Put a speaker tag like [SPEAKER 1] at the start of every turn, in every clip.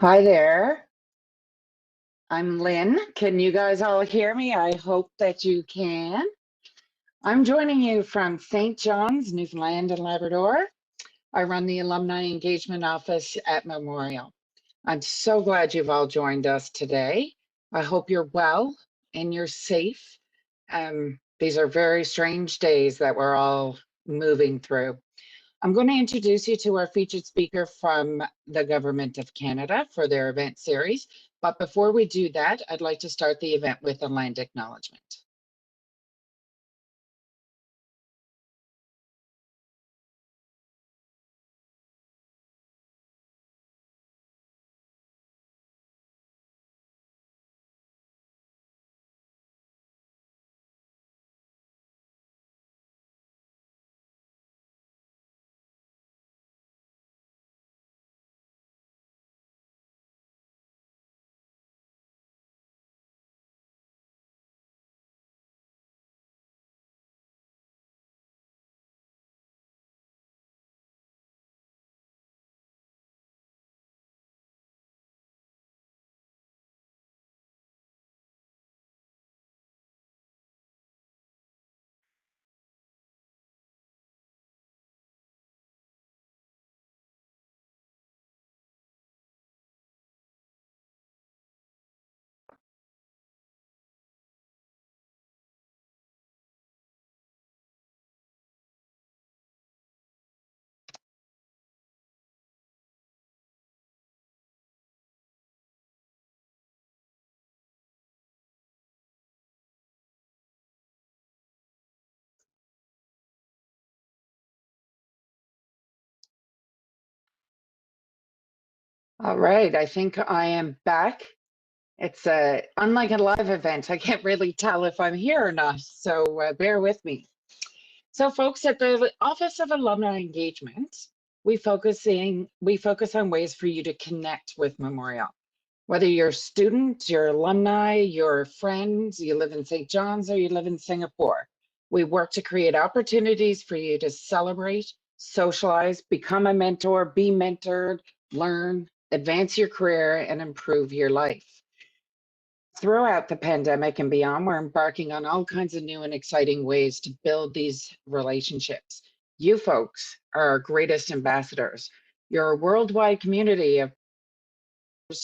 [SPEAKER 1] Hi there. I'm Lynn. Can you guys all hear me? I hope that you can. I'm joining you from St. John's, Newfoundland and Labrador. I run the Alumni Engagement Office at Memorial. I'm so glad you've all joined us today. I hope you're well and you're safe. These are very strange days that we're all moving through. I'm going to introduce you to our featured speaker from the Government of Canada for their event series. But before we do that, I'd like to start the event with a land acknowledgement. All right, I think I am back. It's unlike a live event. I can't really tell if I'm here or not, so bear with me. So folks, at the Office of Alumni Engagement, we focus on ways for you to connect with Memorial. Whether you're a student, you're alumni, you're friends, you live in St. John's or you live in Singapore, we work to create opportunities for you to celebrate, socialize, become a mentor, be mentored, learn, advance your career, and improve your life. Throughout the pandemic and beyond, we're embarking on all kinds of new and exciting ways to build these relationships. You folks are our greatest ambassadors. You're a worldwide community of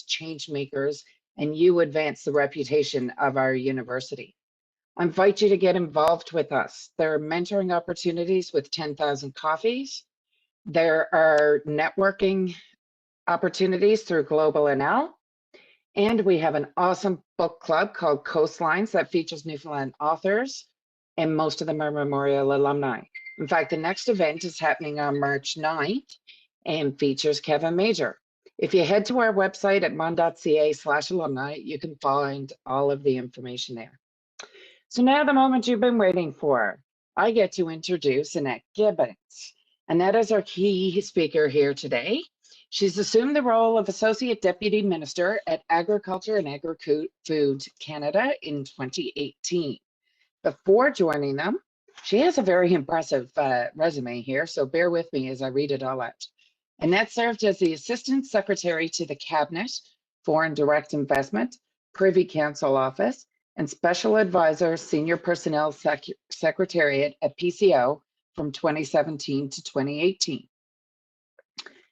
[SPEAKER 1] change makers, and you advance the reputation of our university. I invite you to get involved with us. There are mentoring opportunities with 10,000 coffees. There are networking opportunities through Global NL. And we have an awesome book club called Coastlines that features Newfoundland authors, and most of them are Memorial alumni. In fact, the next event is happening on March 9th and features Kevin Major. If you head to our website at mon.ca/alumni, you can find all of the information there. So now the moment you've been waiting for. I get to introduce Annette Gibbons. Annette is our key speaker here today. She's assumed the role of Associate Deputy Minister at Agriculture and Agri-Food Canada in 2018. Before joining them, she has a very impressive resume here, so bear with me as I read it all out. Annette served as the Assistant Secretary to the Cabinet, Foreign Direct Investment, Privy Council Office, and Special Advisor Senior Personnel Secretariat at PCO from 2017 to 2018.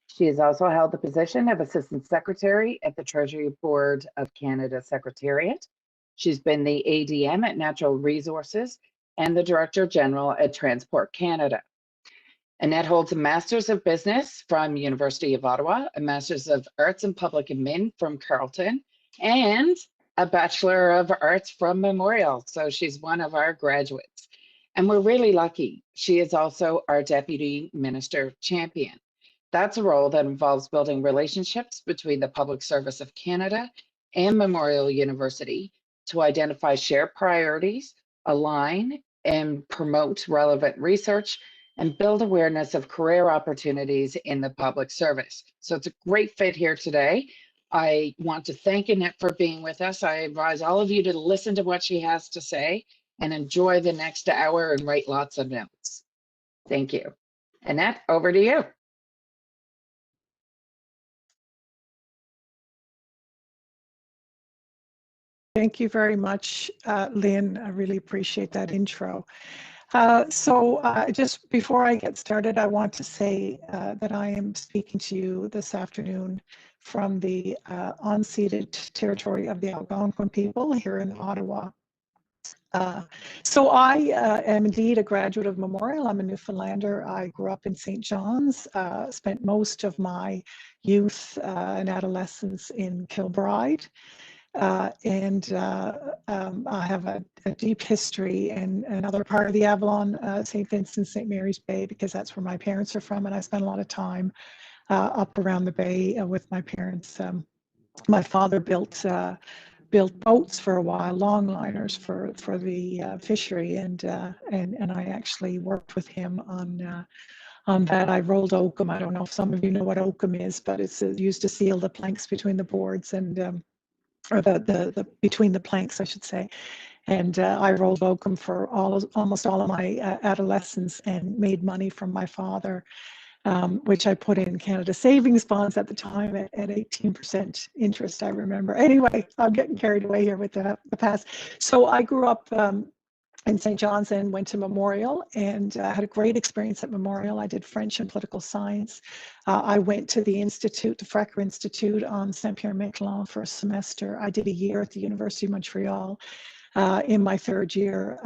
[SPEAKER 1] She has also held the position of Assistant Secretary at the Treasury Board of Canada Secretariat. She's been the ADM at Natural Resources and the Director General at Transport Canada. Annette holds a Master's of Business from University of Ottawa, a Master's of Arts in Public Admin from Carleton, and a Bachelor of Arts from Memorial. So she's one of our graduates. And we're really lucky. She is also our Deputy Minister Champion. That's a role that involves building relationships between the Public Service of Canada and Memorial University to identify shared priorities, align and promote relevant research, and build awareness of career opportunities in the public service. So it's a great fit here today. I want to thank Annette for being with us. I advise all of you to listen to what she has to say and enjoy the next hour and write lots of notes. Thank you. Annette, over to you.
[SPEAKER 2] Thank you very much, Lynn. I really appreciate that intro. Just before I get started, I want to say that I am speaking to you this afternoon from the unceded territory of the Algonquin people here in Ottawa. I am indeed a graduate of Memorial. I'm a Newfoundlander. I grew up in St. John's, spent most of my youth and adolescence in Kilbride. I have a deep history in another part of the Avalon, St. Vincent, St. Mary's Bay, because that's where my parents are from, and I spent a lot of time up around the bay with my parents. My father built boats for a while, longliners for the fishery, and I actually worked with him on that. I rolled oakum. I don't know if some of you know what oakum is, but it's used to seal the planks between the boards and or the between the planks, I should say. And I rolled oakum for almost all of my adolescence and made money from my father, which I put in Canada Savings bonds at the time at 18% interest, I remember. Anyway, I'm getting carried away here with the past. So I grew up in St. John's and went to Memorial and had a great experience at Memorial. I did French and political science. I went to the Institute, the Frecker Institute on Saint-Pierre-Miquelon for a semester. I did a year at the University of Montreal in my third year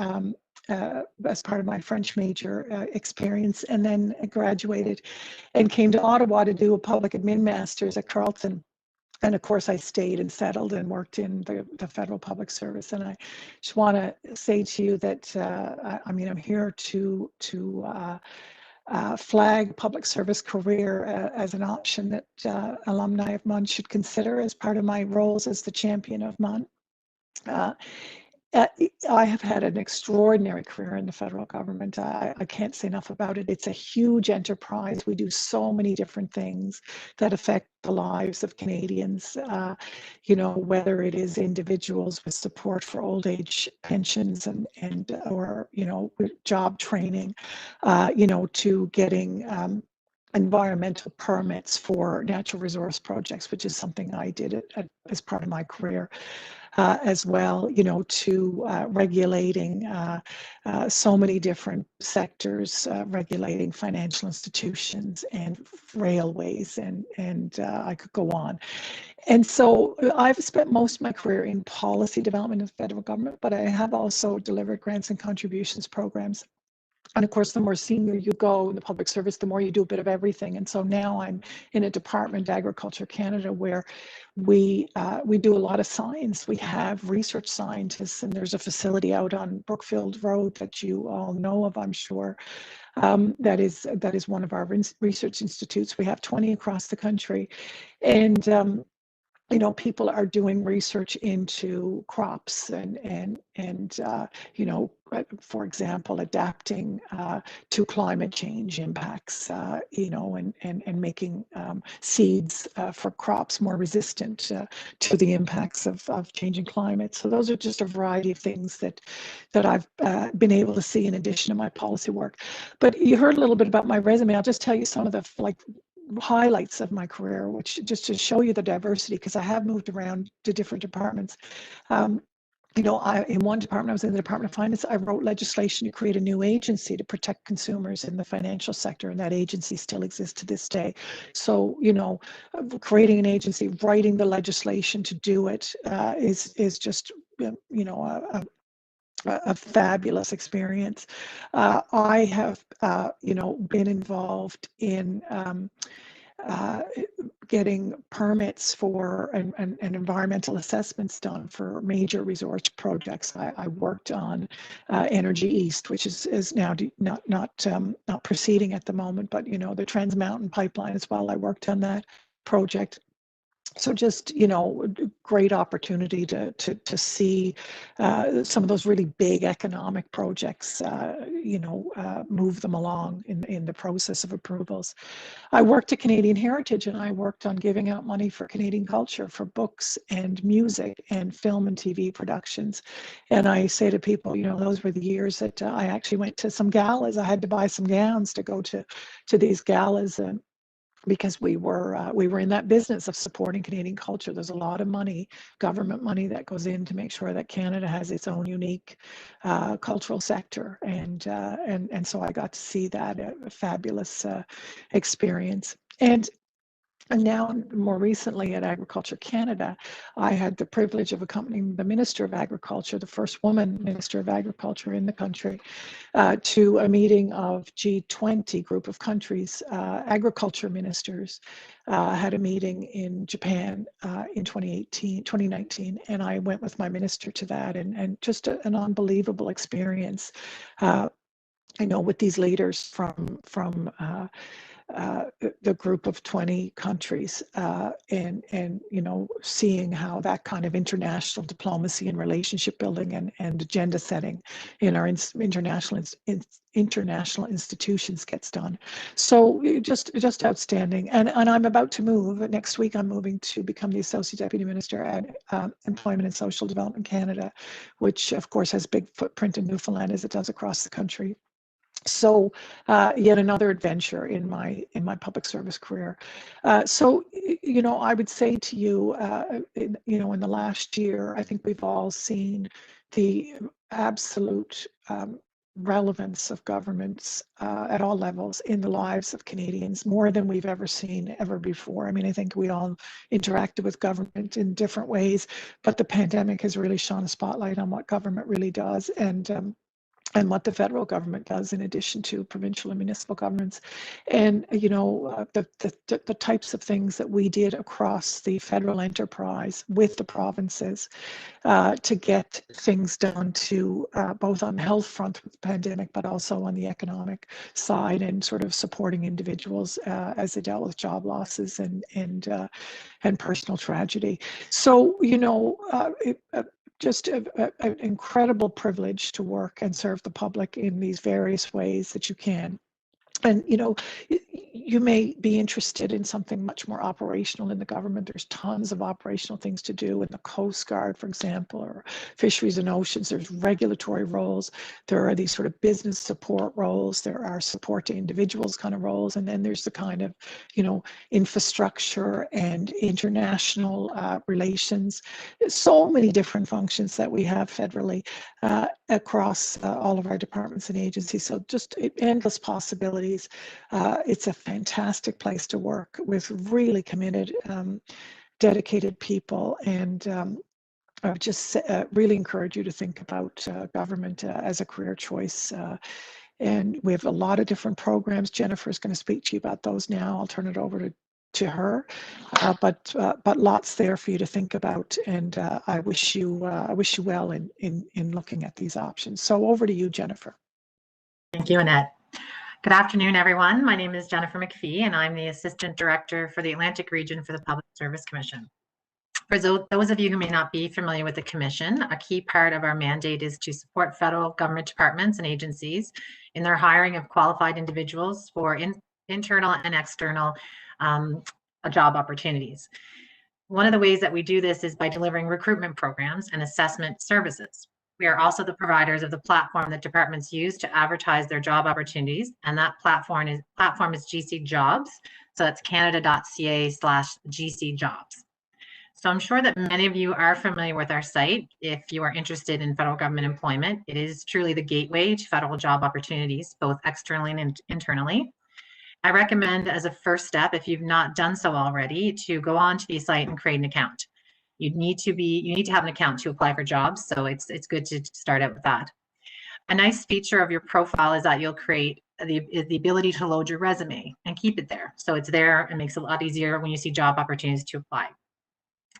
[SPEAKER 2] as part of my French major experience, and then I graduated and came to Ottawa to do a public admin master's at Carleton. And of course, I stayed and settled and worked in the federal public service. And I just want to say to you that I'm here to flag public service career as an option that alumni of MUN should consider as part of my roles as the champion of MUN. I have had an extraordinary career in the federal government. I can't say enough about it. It's a huge enterprise. We do so many different things that affect the lives of Canadians, whether it is individuals with support for old age pensions or job training, to getting environmental permits for natural resource projects, which is something I did as part of my career. As well, to regulating so many different sectors, regulating financial institutions and railways, and I could go on. And so I've spent most of my career in policy development in the federal government, but I have also delivered grants and contributions programs. And of course, the more senior you go in the public service, the more you do a bit of everything. And so now I'm in a department, Agriculture Canada, where we do a lot of science. We have research scientists, and there's a facility out on Brookfield Road that you all know of, I'm sure. That is one of our research institutes. We have 20 across the country, and people are doing research into crops and for example, adapting to climate change impacts, and making seeds for crops more resistant to the impacts of changing climate. So those are just a variety of things that I've been able to see in addition to my policy work. But you heard a little bit about my resume. I'll just tell you some of the highlights of my career, which just to show you the diversity, because I have moved around to different departments. In one department, I was in the Department of Finance. I wrote legislation to create a new agency to protect consumers in the financial sector, and that agency still exists to this day. So, creating an agency, writing the legislation to do it is just, a fabulous experience. I have, been involved in getting permits for and environmental assessments done for major resource projects. I worked on Energy East, which is now not proceeding at the moment, but the Trans Mountain Pipeline as well. I worked on that project. So just, great opportunity to see some of those really big economic projects, move them along in the process of approvals. I worked at Canadian Heritage, and I worked on giving out money for Canadian culture, for books and music and film and TV productions. And I say to people, those were the years that I actually went to some galas. I had to buy some gowns to go to these galas. because we were in that business of supporting Canadian culture. There's a lot of money, government money, that goes in to make sure that Canada has its own unique cultural sector, and so I got to see that, a fabulous experience. And now, more recently at Agriculture Canada, I had the privilege of accompanying the Minister of Agriculture, the first woman Minister of Agriculture in the country, to a meeting of G20 group of countries. Agriculture ministers had a meeting in Japan in 2019, and I went with my minister to that, and just an unbelievable experience. I know with these leaders from the group of 20 countries, and seeing how that kind of international diplomacy and relationship building and agenda setting in our international institutions gets done. So just outstanding. And I'm about to move next week. I'm moving to become the Associate Deputy Minister at Employment and Social Development Canada, which of course has big footprint in Newfoundland as it does across the country. So yet another adventure in my public service career. So I would say to you, in the last year, I think we've all seen the absolute relevance of governments at all levels in the lives of Canadians, more than we've ever seen ever before. I mean, I think we all interacted with government in different ways, but the pandemic has really shone a spotlight on what government really does, and what the federal government does in addition to provincial and municipal governments. And the types of things that we did across the federal enterprise with the provinces to get things done, to both on the health front with the pandemic, but also on the economic side, and sort of supporting individuals as they dealt with job losses and personal tragedy. So just an incredible privilege to work and serve the public in these various ways that you can. And you may be interested in something much more operational in the government. There's tons of operational things to do in the Coast Guard, for example, or fisheries and oceans. There's regulatory roles. There are these sort of business support roles. There are support to individuals kind of roles. And then there's the kind of, infrastructure and international relations. There's so many different functions that we have federally across all of our departments and agencies. So just endless possibilities. It's a fantastic place to work with really committed, dedicated people, and I would just really encourage you to think about government as a career choice. And we have a lot of different programs. Jennifer is going to speak to you about those now. I'll turn it over to her, but lots there for you to think about, and I wish you well in looking at these options. So over to you, Jennifer.
[SPEAKER 3] Thank you, Annette. Good afternoon, everyone. My name is Jennifer McPhee, and I'm the Assistant Director for the Atlantic Region for the Public Service Commission. For those of you who may not be familiar with the Commission, a key part of our mandate is to support federal government departments and agencies in their hiring of qualified individuals for internal and external job opportunities. One of the ways that we do this is by delivering recruitment programs and assessment services. We are also the providers of the platform that departments use to advertise their job opportunities, and that platform is GC Jobs. So that's canada.ca/GC Jobs. So I'm sure that many of you are familiar with our site if you are interested in federal government employment. It is truly the gateway to federal job opportunities, both externally and internally. I recommend, as a first step, if you've not done so already, to go onto the site and create an account. You need to have an account to apply for jobs, so it's good to start out with that. A nice feature of your profile is that you'll create the ability to load your resume and keep it there. So it's there and makes it a lot easier when you see job opportunities to apply.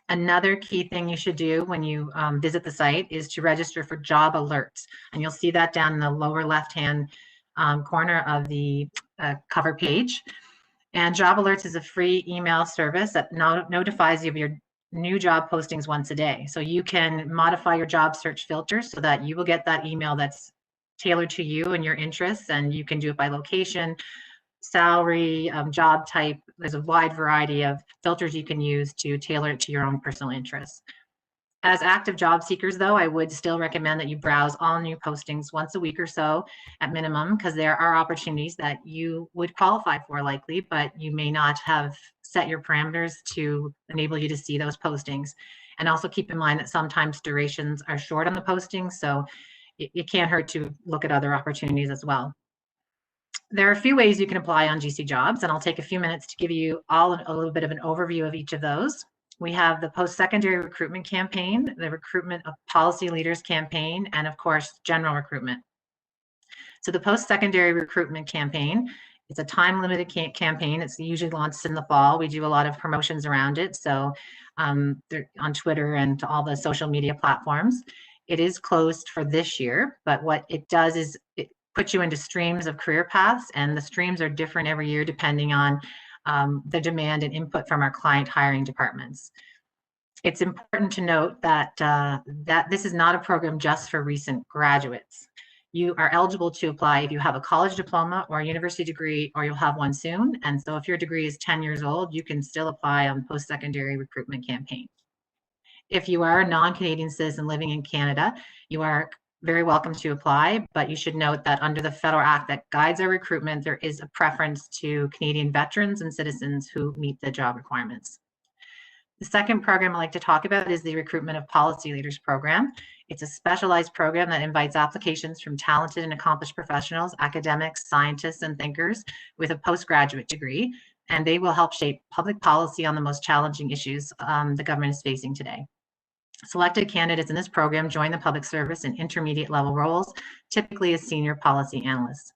[SPEAKER 3] Another key thing you should do when you visit the site is to register for job alerts, and you'll see that down in the lower left-hand corner of the cover page. And job alerts is a free email service that notifies you of your new job postings once a day. So you can modify your job search filters so that you will get that email that's tailored to you and your interests, and you can do it by location, salary, job type. There's a wide variety of filters you can use to tailor it to your own personal interests. As active job seekers, though, I would still recommend that you browse all new postings once a week or so at minimum, because there are opportunities that you would qualify for likely, but you may not have set your parameters to enable you to see those postings. And also keep in mind that sometimes durations are short on the postings, so it can't hurt to look at other opportunities as well. There are a few ways you can apply on GC Jobs, and I'll take a few minutes to give you all a little bit of an overview of each of those. We have the post-secondary recruitment campaign, the recruitment of policy leaders campaign, and of course, general recruitment. So the post-secondary recruitment campaign, it's a time-limited campaign. It's usually launched in the fall. We do a lot of promotions around it. So on Twitter and all the social media platforms. It is closed for this year, but what it does is it puts you into streams of career paths, and the streams are different every year depending on the demand and input from our client hiring departments. It's important to note that that this is not a program just for recent graduates. You are eligible to apply if you have a college diploma or a university degree, or you'll have one soon. And so if your degree is 10 years old, you can still apply on post-secondary recruitment campaign. If you are a non-Canadian citizen living in Canada, you are very welcome to apply, but you should note that under the federal act that guides our recruitment, there is a preference to Canadian veterans and citizens who meet the job requirements. The second program I'd like to talk about is the Recruitment of Policy Leaders program. It's a specialized program that invites applications from talented and accomplished professionals, academics, scientists, and thinkers with a postgraduate degree, and they will help shape public policy on the most challenging issues the government is facing today. Selected candidates in this program join the public service in intermediate level roles, typically as senior policy analysts.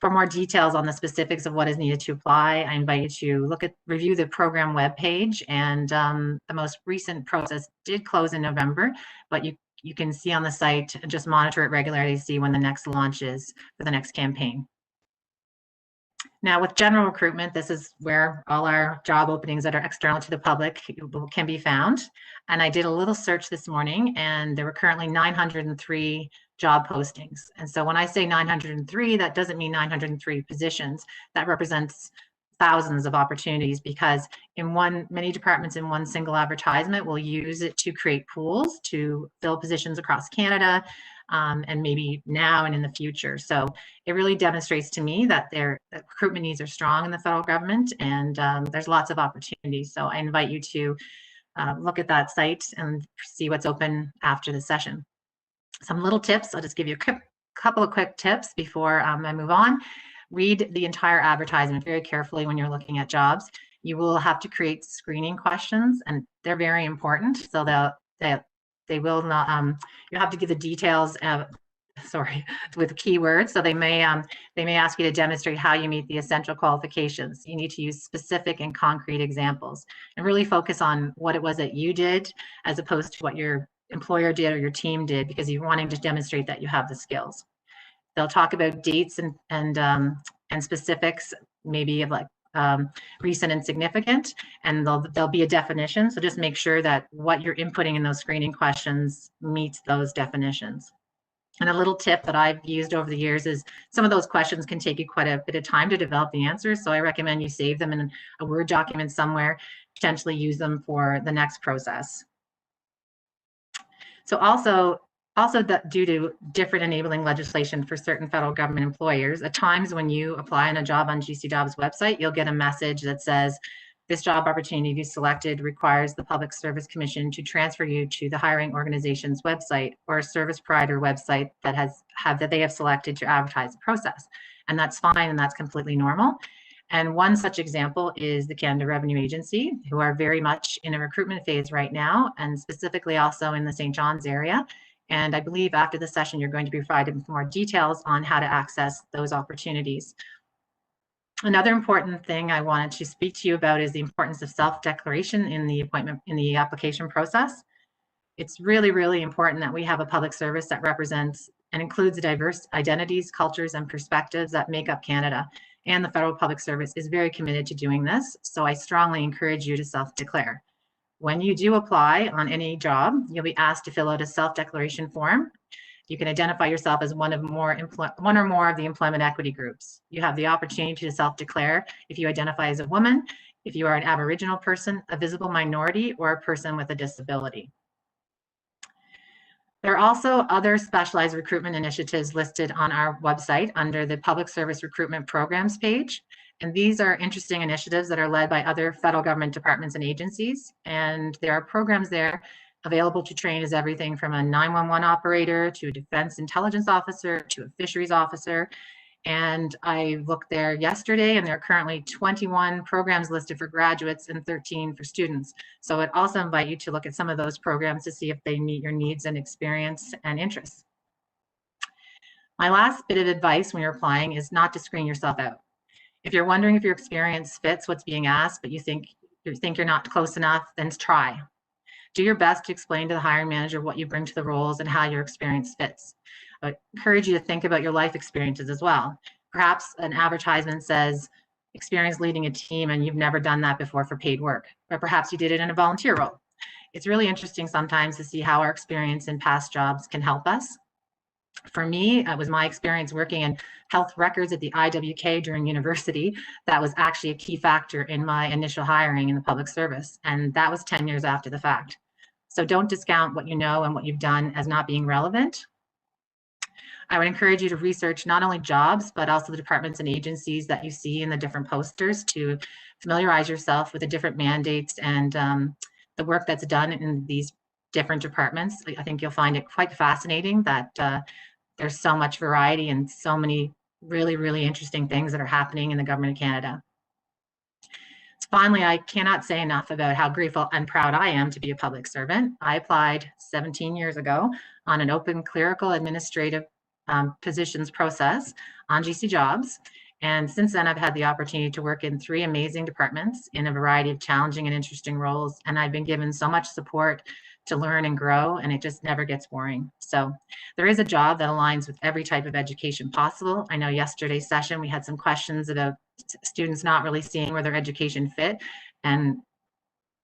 [SPEAKER 3] For more details on the specifics of what is needed to apply, I invite you to review the program webpage, and the most recent process did close in November, but you can see on the site, just monitor it regularly to see when the next launch is for the next campaign. Now with general recruitment, this is where all our job openings that are external to the public can be found. And I did a little search this morning, and there were currently 903 job postings. And so when I say 903, that doesn't mean 903 positions. That represents thousands of opportunities, because many departments in one single advertisement will use it to create pools to fill positions across Canada, and maybe now and in the future. So it really demonstrates to me that their recruitment needs are strong in the federal government, and there's lots of opportunities. So I invite you to look at that site and see what's open after the session. Some little tips, I'll just give you a couple of quick tips before I move on. Read the entire advertisement very carefully when you're looking at jobs. You will have to create screening questions, and they're very important. So they will not, you have to give the details with keywords. So they may ask you to demonstrate how you meet the essential qualifications. You need to use specific and concrete examples, and really focus on what it was that you did as opposed to what your employer did or your team did, because you're wanting to demonstrate that you have the skills. They'll talk about dates and specifics, maybe like recent and significant, and there'll be a definition. So just make sure that what you're inputting in those screening questions meets those definitions. And a little tip that I've used over the years is some of those questions can take you quite a bit of time to develop the answers. So I recommend you save them in a Word document somewhere, potentially use them for the next process. So also that due to different enabling legislation for certain federal government employers, at times when you apply on a job on GC Jobs website, you'll get a message that says, this job opportunity you selected requires the Public Service Commission to transfer you to the hiring organization's website or a service provider website that they have selected to advertise the process. And that's fine, and that's completely normal. And one such example is the Canada Revenue Agency, who are very much in a recruitment phase right now, and specifically also in the St. John's area. And I believe after the session, you're going to be provided with more details on how to access those opportunities. Another important thing I wanted to speak to you about is the importance of self-declaration in the application process. It's really, really important that we have a public service that represents and includes diverse identities, cultures, and perspectives that make up Canada. And the federal public service is very committed to doing this. So I strongly encourage you to self-declare. When you do apply on any job, you'll be asked to fill out a self-declaration form. You can identify yourself as one or more of the employment equity groups. You have the opportunity to self-declare if you identify as a woman, if you are an Aboriginal person, a visible minority, or a person with a disability. There are also other specialized recruitment initiatives listed on our website under the Public Service Recruitment Programs page. And these are interesting initiatives that are led by other federal government departments and agencies. And there are programs there available to train as everything from a 911 operator to a defense intelligence officer to a fisheries officer. And I looked there yesterday, and there are currently 21 programs listed for graduates and 13 for students. So I'd also invite you to look at some of those programs to see if they meet your needs and experience and interests. My last bit of advice when you're applying is not to screen yourself out. If you're wondering if your experience fits what's being asked, but you think you're not close enough, then try. Do your best to explain to the hiring manager what you bring to the roles and how your experience fits. I encourage you to think about your life experiences as well. Perhaps an advertisement says experience leading a team and you've never done that before for paid work, or perhaps you did it in a volunteer role. It's really interesting sometimes to see how our experience in past jobs can help us. For me, it was my experience working in health records at the IWK during university that was actually a key factor in my initial hiring in the public service, and that was 10 years after the fact. So don't discount what you know and what you've done as not being relevant. I would encourage you to research not only jobs, but also the departments and agencies that you see in the different posters to familiarize yourself with the different mandates and the work that's done in these different departments. I think you'll find it quite fascinating that there's so much variety and so many really, really interesting things that are happening in the government of Canada. Finally, I cannot say enough about how grateful and proud I am to be a public servant. I applied 17 years ago on an open clerical administrative positions process on GC Jobs. And since then, I've had the opportunity to work in 3 amazing departments in a variety of challenging and interesting roles. And I've been given so much support to learn and grow, and it just never gets boring. So there is a job that aligns with every type of education possible. I know yesterday's session, we had some questions about students not really seeing where their education fit. And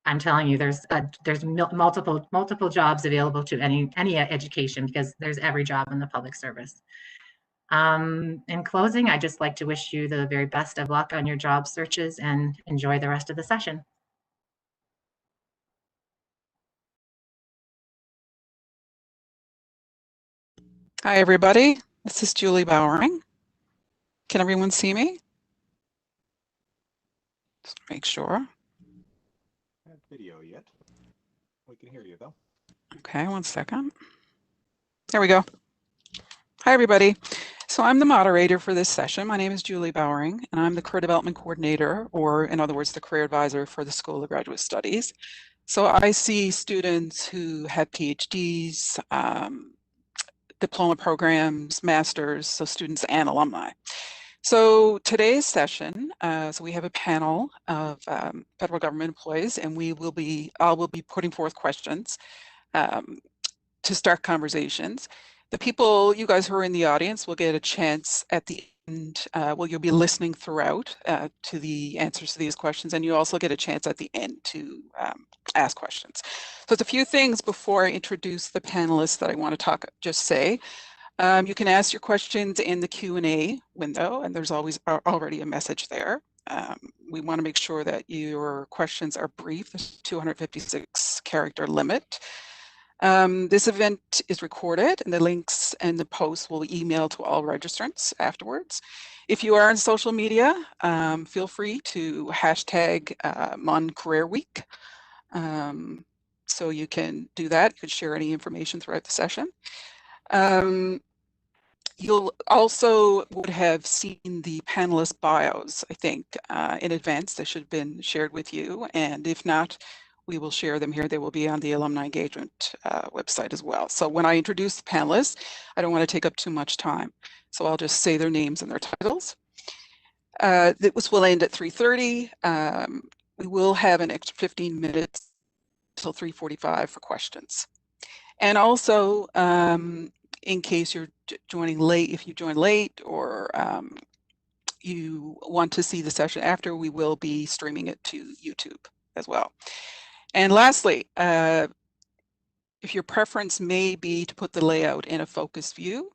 [SPEAKER 3] I'm telling you, there's multiple jobs available to any education, because there's every job in the public service. In closing, I'd just like to wish you the very best of luck on your job searches and enjoy the rest of the session.
[SPEAKER 4] Hi, everybody. This is Julie Bowering. Can everyone see me? Just make sure.
[SPEAKER 5] I have video yet. We can hear you though.
[SPEAKER 4] Okay, one second. There we go. Hi, everybody. So I'm the moderator for this session. My name is Julie Bowering, and I'm the Career Development Coordinator, or in other words, the Career Advisor for the School of Graduate Studies. So I see students who have PhDs, diploma programs, masters, so students and alumni. So today's session, so we have a panel of federal government employees, and I will be putting forth questions to start conversations. The people, you guys who are in the audience, will get a chance at the end, you'll be listening throughout to the answers to these questions, and you also get a chance at the end to ask questions. So it's a few things before I introduce the panelists that I want to just say. You can ask your questions in the Q&A window, and there's always already a message there. We want to make sure that your questions are brief. There's 256 character limit. This event is recorded, and the links and the posts will be emailed to all registrants afterwards. If you are on social media, feel free to hashtag Mon Career Week. So you can do that. You can share any information throughout the session. You'll also would have seen the panelist bios, I think, in advance. They should have been shared with you. And if not, we will share them here. They will be on the Alumni Engagement website as well. So when I introduce the panelists, I don't want to take up too much time. So I'll just say their names and their titles. This will end at 3:30. We will have an extra 15 minutes till 3:45 for questions. And also, in case you're joining late, if you join late or you want to see the session after, we will be streaming it to YouTube as well. And lastly, if your preference may be to put the layout in a focused view,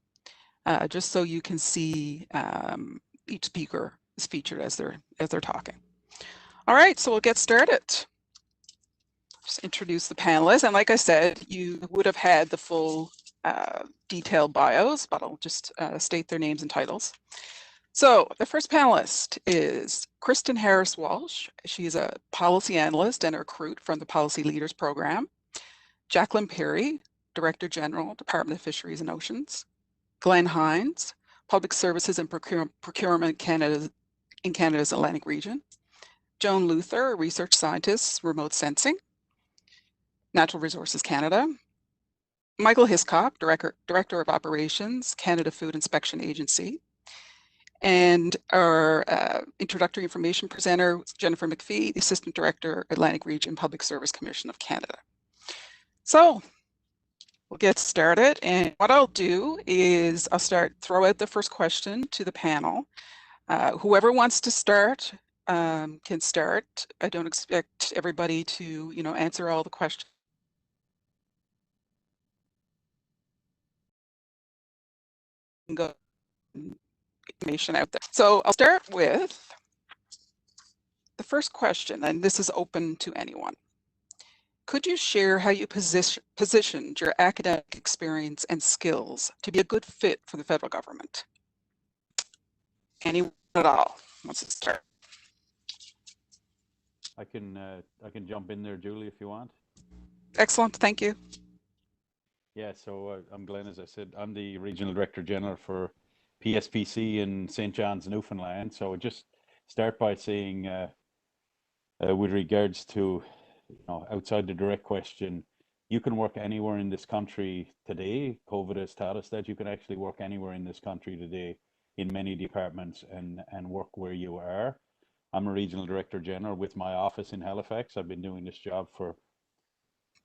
[SPEAKER 4] just so you can see each speaker is featured as they're talking. All right, so we'll get started. Just introduce the panelists, and like I said, you would have had the full detailed bios, but I'll just state their names and titles. So the first panelist is Kristen Harris Walsh. She's a policy analyst and a recruit from the Policy Leaders Program. Jacqueline Perry, Director General, Department of Fisheries and Oceans. Glenn Hines, Public Services and Procurement in Canada's Atlantic region. Joan Luther, a research scientist, remote sensing. Natural Resources Canada. Michael Hiscock, Director of Operations, Canada Food Inspection Agency. And our introductory information presenter, Jennifer McPhee, the Assistant Director, Atlantic Region Public Service Commission of Canada. So we'll get started. And what I'll do is I'll throw out the first question to the panel. Whoever wants to start can start. I don't expect everybody to, answer all the questions. Go information out there. So I'll start with the first question, and this is open to anyone. Could you share how you positioned your academic experience and skills to be a good fit for the federal government? Anyone at all wants to start?
[SPEAKER 6] I can jump in there, Julie, if you want.
[SPEAKER 4] Excellent, thank you.
[SPEAKER 6] Yeah, so I'm Glenn, as I said. I'm the Regional Director General for PSPC in St. John's, Newfoundland. So just start by saying, with regards to, outside the direct question, you can work anywhere in this country today. COVID has taught us that you can actually work anywhere in this country today in many departments and work where you are. I'm a Regional Director General with my office in Halifax. I've been doing this job for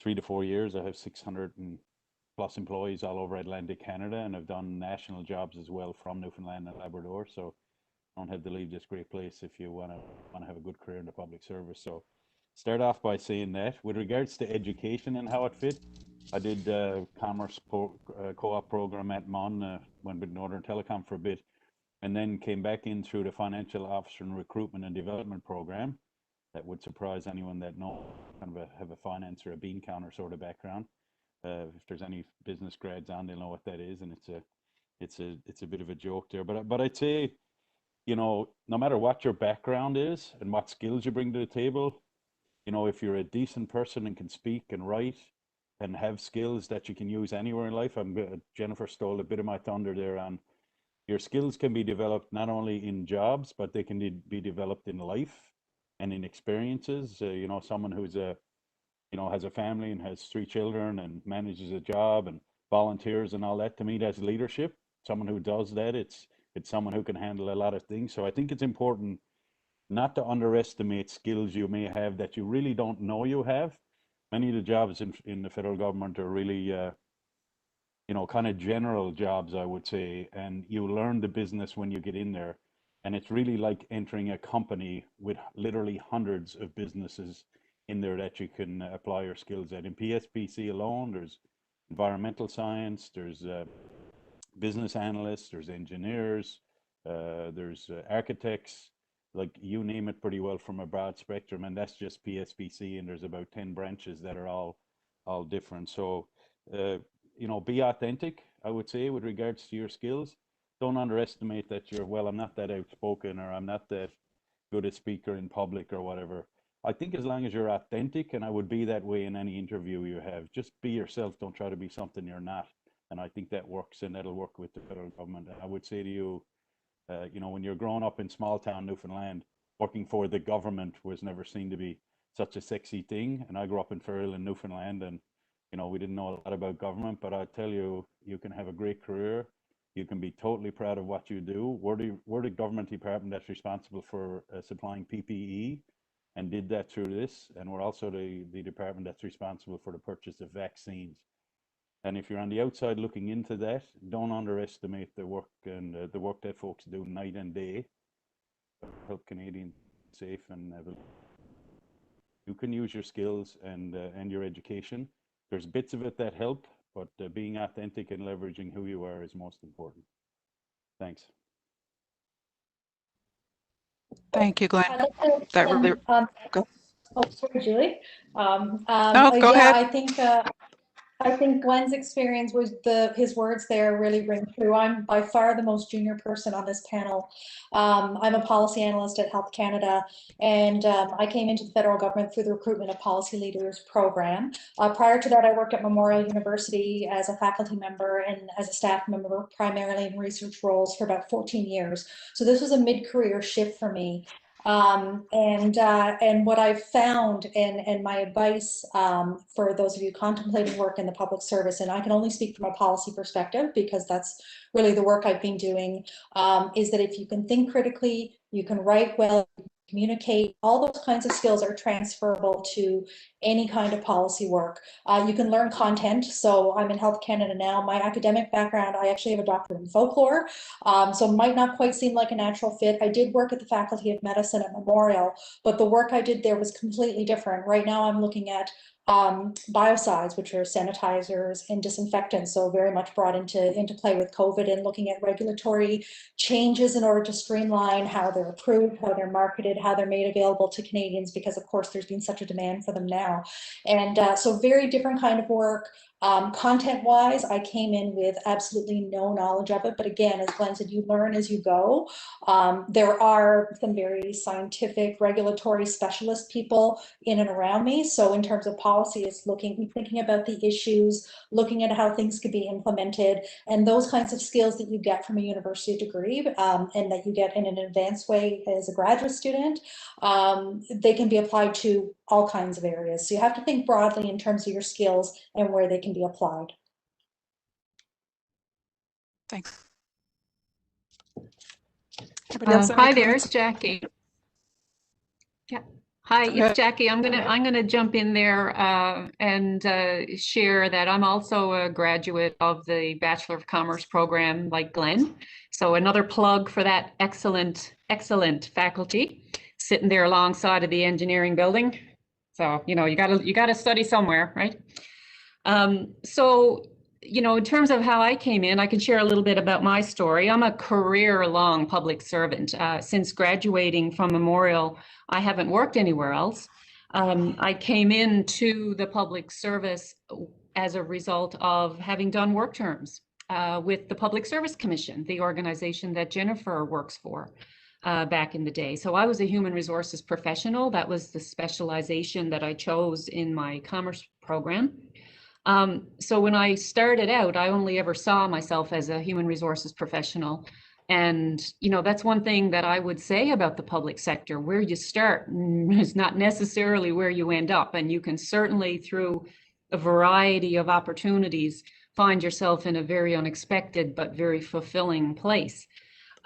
[SPEAKER 6] 3 to 4 years. I have 600+ employees all over Atlantic Canada, and I've done national jobs as well from Newfoundland and Labrador. So don't have to leave this great place if you want to have a good career in the public service. So start off by saying that. With regards to education and how it fit, I did commerce co-op program at MON, went with Northern Telecom for a bit, and then came back in through the Financial Officer and Recruitment and Development Program. That would surprise anyone that have a finance or a bean counter sort of background. If there's any business grads on, they'll know what that is, and it's a bit of a joke there. But I'd say, no matter what your background is and what skills you bring to the table, if you're a decent person and can speak and write and have skills that you can use anywhere in life, Jennifer stole a bit of my thunder there on your skills can be developed not only in jobs, but they can be developed in life and in experiences. Someone who's has a family and has 3 children and manages a job and volunteers and all that, to me, that's leadership. Someone who does that, it's someone who can handle a lot of things. So I think it's important not to underestimate skills you may have that you really don't know you have. Many of the jobs in the federal government are really, kind of general jobs, I would say, and you learn the business when you get in there. And it's really like entering a company with literally hundreds of businesses in there that you can apply your skills at. In PSPC alone, there's environmental science, there's business analysts, there's engineers, there's architects, like you name it, pretty well from a broad spectrum. And that's just PSPC, and there's about 10 branches that are all different. So, be authentic, I would say, with regards to your skills. Don't underestimate that I'm not that outspoken, or I'm not that good a speaker in public or whatever. I think as long as you're authentic, and I would be that way in any interview you have, just be yourself. Don't try to be something you're not. And I think that works, and that'll work with the federal government. And I would say to you, when you're growing up in small town Newfoundland, working for the government was never seen to be such a sexy thing. And I grew up in Ferrell in Newfoundland, and we didn't know a lot about government, but I tell you, you can have a great career. You can be totally proud of what you do. We're the government department that's responsible for supplying PPE, and did that through this. And we're also the department that's responsible for the purchase of vaccines. And if you're on the outside looking into that, don't underestimate the work and the work that folks do night and day to help Canadians safe and you can use your skills and your education. There's bits of it that help, but being authentic and leveraging who you are is most important. Thanks.
[SPEAKER 4] Thank you, Glenn.
[SPEAKER 7] I'd like to,
[SPEAKER 4] Go.
[SPEAKER 7] Oh, sorry, Julie.
[SPEAKER 4] No, go
[SPEAKER 7] yeah,
[SPEAKER 4] ahead.
[SPEAKER 7] I think I think Glenn's experience was his words there really ring true. I'm by far the most junior person on this panel. I'm a policy analyst at Health Canada, and I came into the federal government through the Recruitment of Policy Leaders program. Prior to that, I worked at Memorial University as a faculty member and as a staff member, primarily in research roles for about 14 years. So this was a mid-career shift for me. And what I've found and my advice for those of you contemplating work in the public service, and I can only speak from a policy perspective because that's really the work I've been doing, is that if you can think critically, you can write well, communicate, all those kinds of skills are transferable to any kind of policy work. You can learn content. So I'm in Health Canada now. My academic background, I actually have a doctorate in folklore. So it might not quite seem like a natural fit. I did work at the Faculty of Medicine at Memorial, but the work I did there was completely different. Right now I'm looking at biocides, which are sanitizers and disinfectants, so very much brought into play with COVID, and looking at regulatory changes in order to streamline how they're approved, how they're marketed, how they're made available to Canadians, because of course there's been such a demand for them now. And so very different kind of work. Content-wise, I came in with absolutely no knowledge of it, but again, as Glenn said, you learn as you go. There are some very scientific regulatory specialist people in and around me. So in terms of policy, it's thinking about the issues, looking at how things could be implemented, and those kinds of skills that you get from a university degree and that you get in an advanced way as a graduate student, they can be applied to all kinds of areas. So you have to think broadly in terms of your skills and where they can be applied.
[SPEAKER 4] Thanks. Anybody else have any
[SPEAKER 8] Hi there,
[SPEAKER 4] comments?
[SPEAKER 8] it's Jackie. Yeah. Hi,
[SPEAKER 4] Go ahead.
[SPEAKER 8] it's Jackie. I'm gonna jump in there and share that I'm also a graduate of the Bachelor of Commerce program, like Glenn. So another plug for that excellent faculty sitting there alongside of the engineering building. So you gotta study somewhere, right? So in terms of how I came in, I can share a little bit about my story. I'm a career-long public servant. Since graduating from Memorial, I haven't worked anywhere else. I came into the public service as a result of having done work terms with the Public Service Commission, the organization that Jennifer works for back in the day. So I was a human resources professional. That was the specialization that I chose in my commerce program. So when I started out, I only ever saw myself as a human resources professional. And, that's one thing that I would say about the public sector. Where you start is not necessarily where you end up. And you can certainly, through a variety of opportunities, find yourself in a very unexpected but very fulfilling place.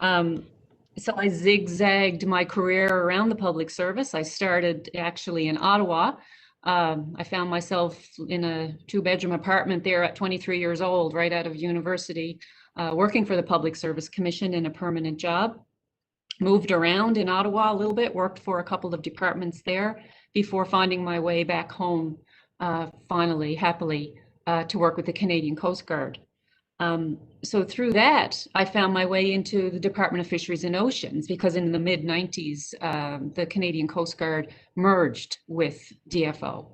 [SPEAKER 8] So I zigzagged my career around the public service. I started actually in Ottawa. I found myself in a 2-bedroom apartment there at 23 years old, right out of university, working for the Public Service Commission in a permanent job. Moved around in Ottawa a little bit, worked for a couple of departments there before finding my way back home, finally, happily, to work with the Canadian Coast Guard. So through that, I found my way into the Department of Fisheries and Oceans, because in the mid-90s, the Canadian Coast Guard merged with DFO.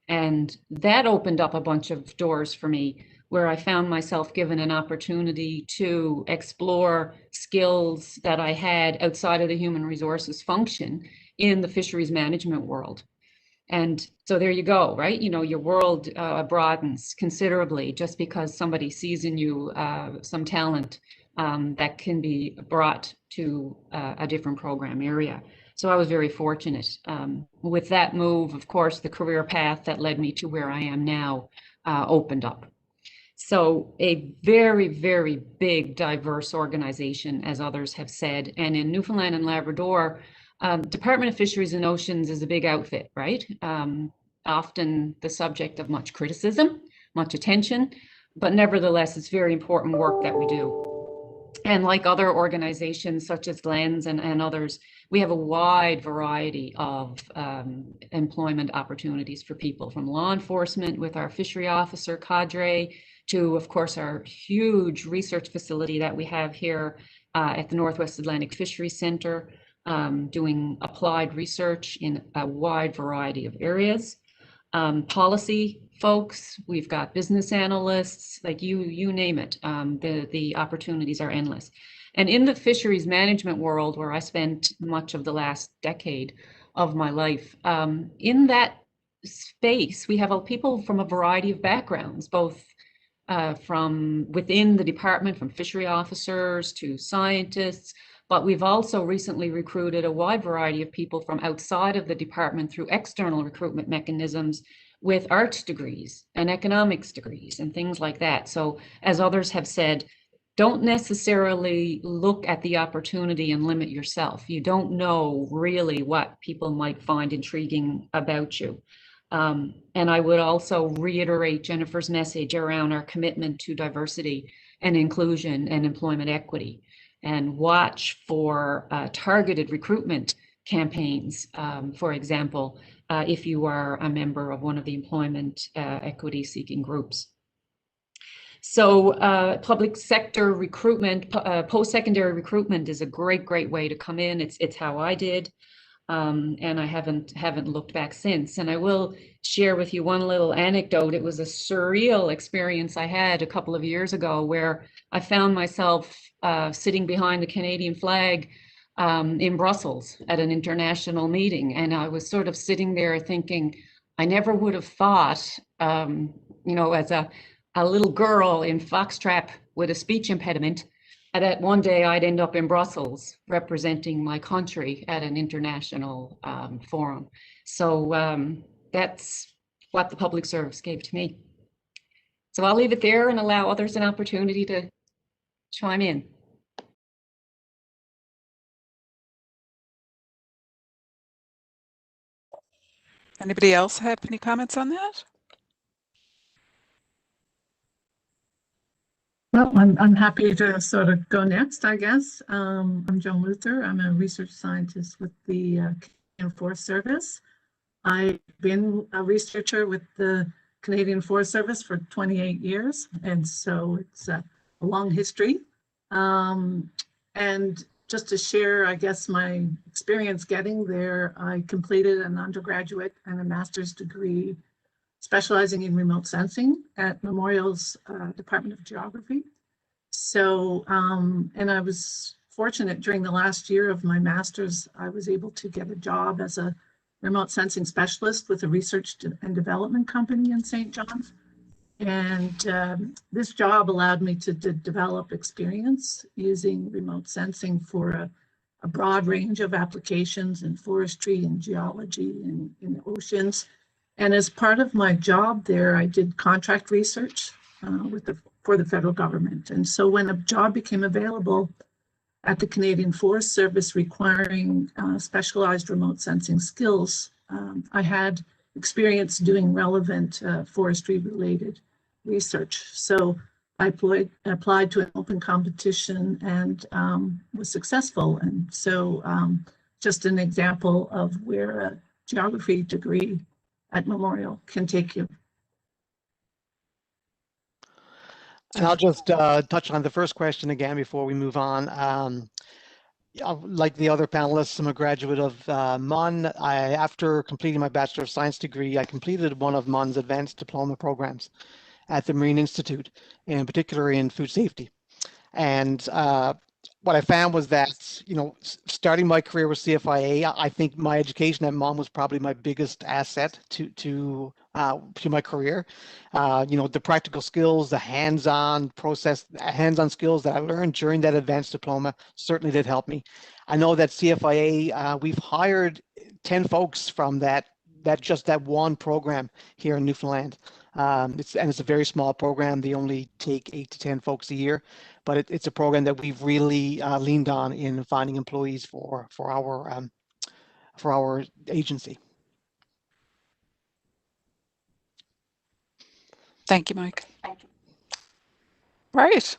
[SPEAKER 8] And that opened up a bunch of doors for me, where I found myself given an opportunity to explore skills that I had outside of the human resources function in the fisheries management world. And so there you go, right? Your world broadens considerably just because somebody sees in you some talent that can be brought to a different program area. So I was very fortunate. With that move, of course, the career path that led me to where I am now opened up. So a very, very big, diverse organization, as others have said. And in Newfoundland and Labrador, Department of Fisheries and Oceans is a big outfit, right? Often the subject of much criticism, much attention, but nevertheless, it's very important work that we do. And like other organizations such as Glenn's and others, we have a wide variety of employment opportunities for people, from law enforcement with our fishery officer cadre to, of course, our huge research facility that we have here at the Northwest Atlantic Fisheries Center, doing applied research in a wide variety of areas. policy folks, we've got business analysts, like you name it. The opportunities are endless. And in the fisheries management world, where I spent much of the last decade of my life, in that space, we have people from a variety of backgrounds, both from within the department, from fishery officers to scientists, but we've also recently recruited a wide variety of people from outside of the department through external recruitment mechanisms with arts degrees and economics degrees and things like that. So as others have said, don't necessarily look at the opportunity and limit yourself. You don't know really what people might find intriguing about you. And I would also reiterate Jennifer's message around our commitment to diversity and inclusion and employment equity, and watch for targeted recruitment campaigns, for example, if you are a member of one of the employment equity seeking groups. So public sector recruitment, post-secondary recruitment is a great way to come in. It's how I did. And I haven't looked back since. And I will share with you one little anecdote. It was a surreal experience I had a couple of years ago where I found myself sitting behind the Canadian flag in Brussels at an international meeting. And I was sort of sitting there thinking, I never would have thought, as a little girl in foxtrot with a speech impediment, that one day I'd end up in Brussels representing my country at an international forum. So that's what the public service gave to me. So I'll leave it there and allow others an opportunity to chime in.
[SPEAKER 4] Anybody else have any comments on that?
[SPEAKER 9] Well, I'm happy to sort of go next, I guess. I'm Joan Luther. I'm a research scientist with the Canadian Forest Service. I've been a researcher with the Canadian Forest Service for 28 years, and so it's a long history. And just to share, I guess, my experience getting there, I completed an undergraduate and a master's degree specializing in remote sensing at Memorial's Department of Geography. So, and I was fortunate during the last year of my master's, I was able to get a job as a remote sensing specialist with a research and development company in St. John's. And this job allowed me to develop experience using remote sensing for a broad range of applications in forestry and geology and in oceans. And as part of my job there, I did contract research for the federal government. And so when a job became available at the Canadian Forest Service requiring specialized remote sensing skills, I had experience doing relevant forestry-related research. So I applied to an open competition and was successful. And so just an example of where a geography degree at Memorial can take you.
[SPEAKER 10] And I'll just touch on the first question again before we move on. Like the other panelists, I'm a graduate of MUN. After completing my Bachelor of Science degree, I completed one of MUN's advanced diploma programs at the Marine Institute, in particular in food safety. And what I found was that, starting my career with CFIA, I think my education at MUN was probably my biggest asset to my career. The practical skills, the hands-on skills that I learned during that advanced diploma certainly did help me. I know that CFIA, we've hired 10 folks from that one program here in Newfoundland. It's a very small program. They only take 8 to 10 folks a year, but it's a program that we've really leaned on in finding employees for our agency.
[SPEAKER 4] Thank you, Mike. Right.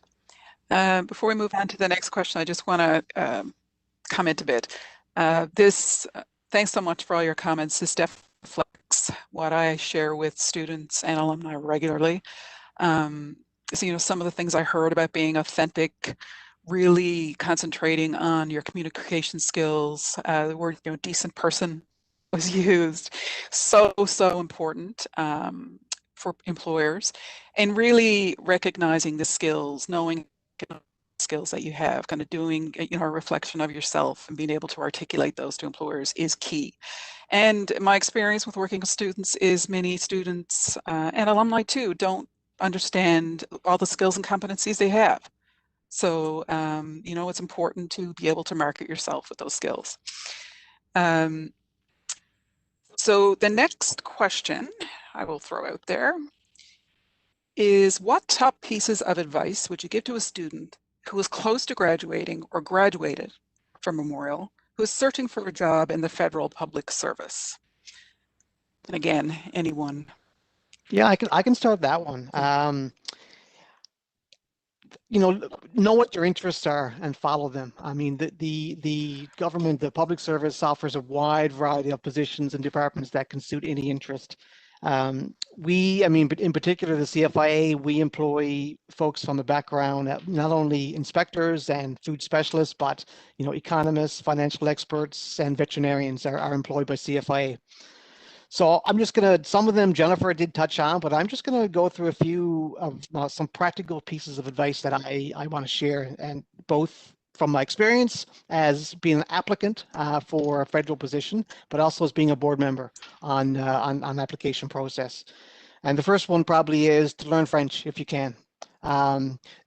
[SPEAKER 4] Before we move on to the next question, I just want to comment a bit. Thanks so much for all your comments. This definitely reflects what I share with students and alumni regularly. So, some of the things I heard about being authentic, really concentrating on your communication skills, the word, decent person was used. So important for employers, and really recognizing the skills, knowing skills that you have, kind of doing a reflection of yourself and being able to articulate those to employers is key. And my experience with working with students is many students and alumni too don't understand all the skills and competencies they have. So, it's important to be able to market yourself with those skills. So the next question I will throw out there is, what top pieces of advice would you give to a student who is close to graduating or graduated from Memorial, who is searching for a job in the federal public service? And again, anyone.
[SPEAKER 10] Yeah, I can start that one. Know what your interests are and follow them. I mean, the government, the public service offers a wide variety of positions and departments that can suit any interest. But in particular, the CFIA, we employ folks from a background, not only inspectors and food specialists, but economists, financial experts, and veterinarians are employed by CFIA. So I'm just going to, some of them Jennifer did touch on, but I'm just going to go through a few of some practical pieces of advice that I want to share, and both from my experience as being an applicant for a federal position, but also as being a board member on application process. And the first one probably is to learn French if you can.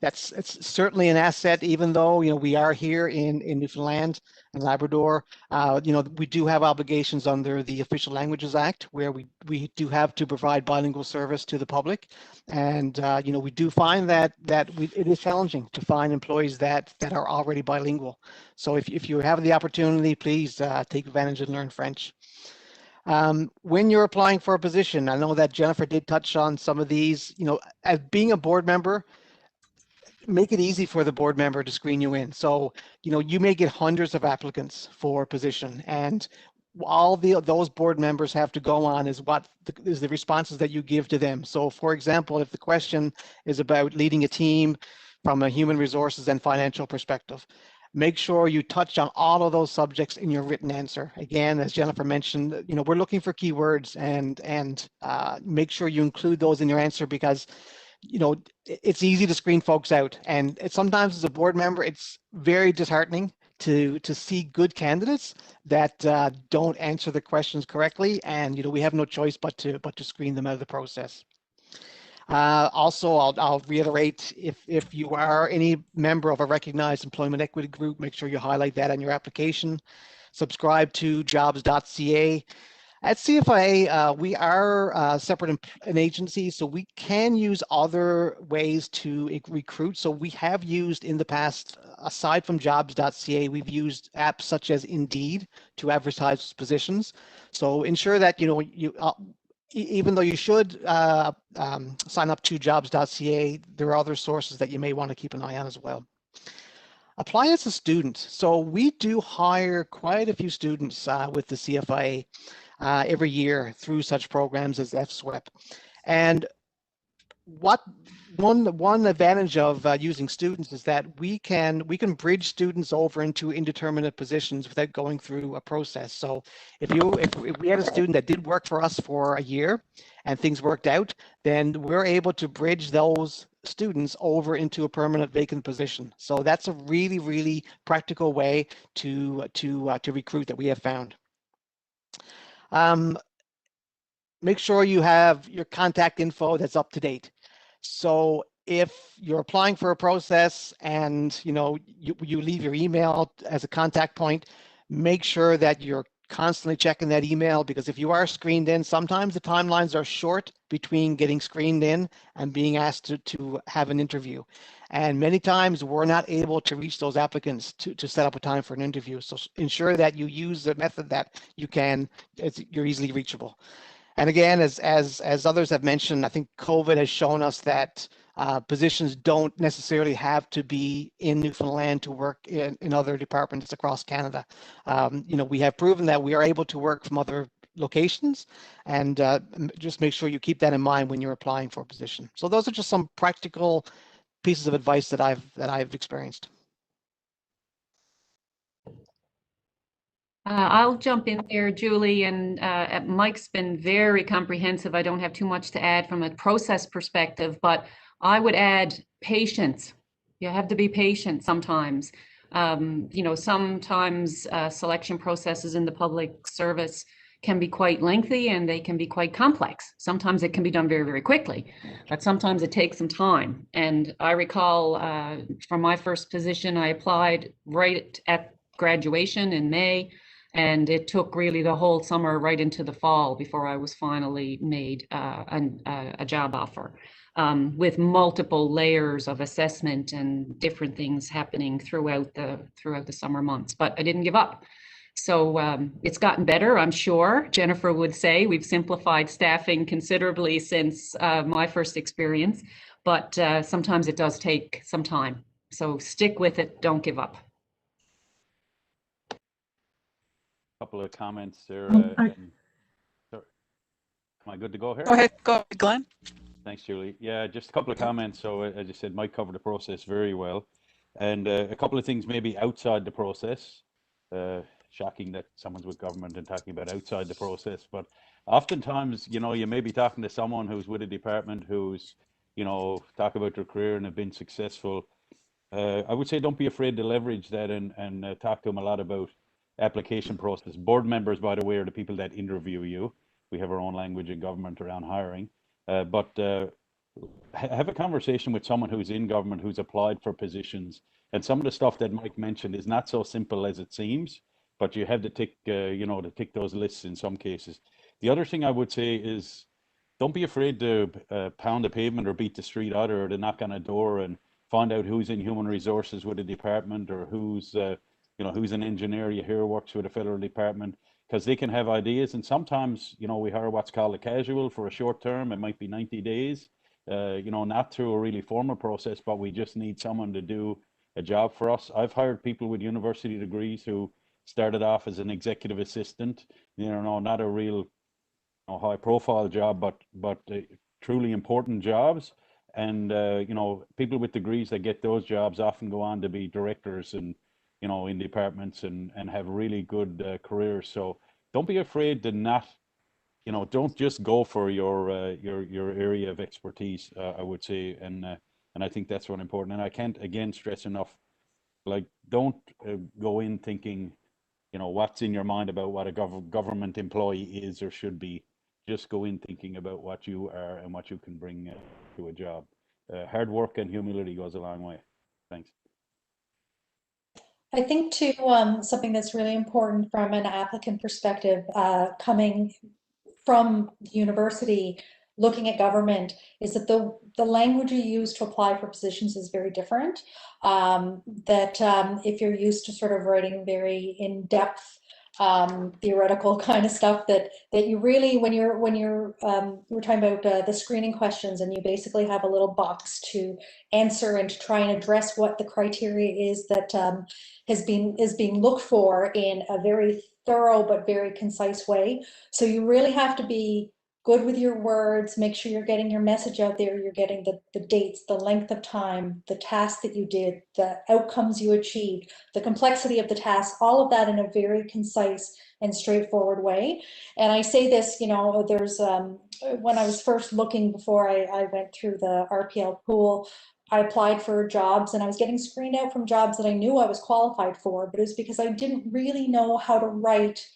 [SPEAKER 10] It's certainly an asset, even though we are here in Newfoundland and Labrador. We do have obligations under the Official Languages Act, where we do have to provide bilingual service to the public, and we do find that it is challenging to find employees that are already bilingual. So if you have the opportunity, please take advantage and learn French. When you're applying for a position, I know that Jennifer did touch on some of these, as being a board member, make it easy for the board member to screen you in. So, you may get hundreds of applicants for a position, and all those board members have to go on is the responses that you give to them. So for example, if the question is about leading a team from a human resources and financial perspective, make sure you touch on all of those subjects in your written answer. Again, as Jennifer mentioned, we're looking for keywords, and make sure you include those in your answer, because it's easy to screen folks out, and sometimes as a board member, it's very disheartening to see good candidates that don't answer the questions correctly, and we have no choice but to screen them out of the process. Also, I'll reiterate, if you are any member of a recognized employment equity group, make sure you highlight that on your application. Subscribe to jobs.ca. At CFIA, we are separate an agency, so we can use other ways to recruit. So we have used in the past, aside from jobs.ca, we've used apps such as Indeed to advertise positions. So ensure that even though you should sign up to jobs.ca, there are other sources that you may want to keep an eye on as well. Apply as a student. So we do hire quite a few students with the CFIA every year through such programs as FSWEP. And one advantage of using students is that we can bridge students over into indeterminate positions without going through a process. So if we had a student that did work for us for a year and things worked out, then we're able to bridge those students over into a permanent vacant position. So that's a really, really practical way to recruit that we have found. Make sure you have your contact info that's up to date. So if you're applying for a process and you leave your email as a contact point, make sure that you're constantly checking that email, because if you are screened in, sometimes the timelines are short between getting screened in and being asked to have an interview. And many times we're not able to reach those applicants to set up a time for an interview. So ensure that you use the method that you're easily reachable. And again, as others have mentioned, I think COVID has shown us that positions don't necessarily have to be in Newfoundland to work in other departments across Canada. We have proven that we are able to work from other locations, and just make sure you keep that in mind when you're applying for a position. So those are just some practical pieces of advice that I've experienced.
[SPEAKER 8] I'll jump in there, Julie, and Mike's been very comprehensive. I don't have too much to add from a process perspective, but I would add patience. You have to be patient sometimes. You know, sometimes selection processes in the public service can be quite lengthy and they can be quite complex. Sometimes it can be done very, very quickly, but sometimes it takes some time. And I recall from my first position, I applied right at graduation in May. And it took really the whole summer right into the fall before I was finally made a job offer, with multiple layers of assessment and different things happening throughout the summer months. But I didn't give up. So it's gotten better, I'm sure. Jennifer would say we've simplified staffing considerably since my first experience, but sometimes it does take some time. So stick with it, don't give up.
[SPEAKER 6] Couple of comments there.
[SPEAKER 9] I-
[SPEAKER 6] Sorry. Am I good to go here?
[SPEAKER 4] Go ahead, Glenn.
[SPEAKER 6] Thanks, Julie. Yeah, just a couple of comments. So as you said, Mike covered the process very well. And a couple of things maybe outside the process. Shocking that someone's with government and talking about outside the process. But oftentimes, you know, you may be talking to someone who's with a department who's, you know, talk about their career and have been successful. I would say don't be afraid to leverage that and talk to them a lot about application process. Board members, by the way, are the people that interview you. We have our own language in government around hiring. But have a conversation with someone who's in government, who's applied for positions. And some of the stuff that Mike mentioned is not so simple as it seems, but you have to tick, you know, to tick those lists in some cases. The other thing I would say is don't be afraid to pound the pavement or beat the street either, or to knock on a door and find out who's in human resources with a department, or who's you know, who's an engineer you hear works with a federal department, because they can have ideas. And sometimes, you know, we hire what's called a casual for a short term. It might be 90 days, you know, not through a really formal process, but we just need someone to do a job for us. I've hired people with university degrees who started off as an executive assistant, you know, not a real, you know, high profile job, but truly important jobs. And, you know, people with degrees that get those jobs often go on to be directors and, you know, in departments and have really good careers. So don't be afraid to not, you know, don't just go for your area of expertise, I would say. And I think that's what important. And I can't, again, stress enough, like, don't go in thinking, you know, what's in your mind about what a government employee is or should be. Just go in thinking about what you are and what you can bring to a job. Hard work and humility goes a long way. Thanks.
[SPEAKER 7] I think too, something that's really important from an applicant perspective, coming from the university, looking at government, is that the language you use to apply for positions is very different. If you're used to sort of writing very in-depth theoretical kind of stuff, that you really, when you're we're talking about the screening questions, and you basically have a little box to answer and to try and address what the criteria is that is being looked for in a very thorough but very concise way. So you really have to be good with your words, make sure you're getting your message out there, you're getting the dates, the length of time, the task that you did, the outcomes you achieved, the complexity of the task, all of that in a very concise and straightforward way. And I say this, you know, there's, when I was first looking before I went through the RPL pool, I applied for jobs and I was getting screened out from jobs that I knew I was qualified for, but it was because I didn't really know how to write.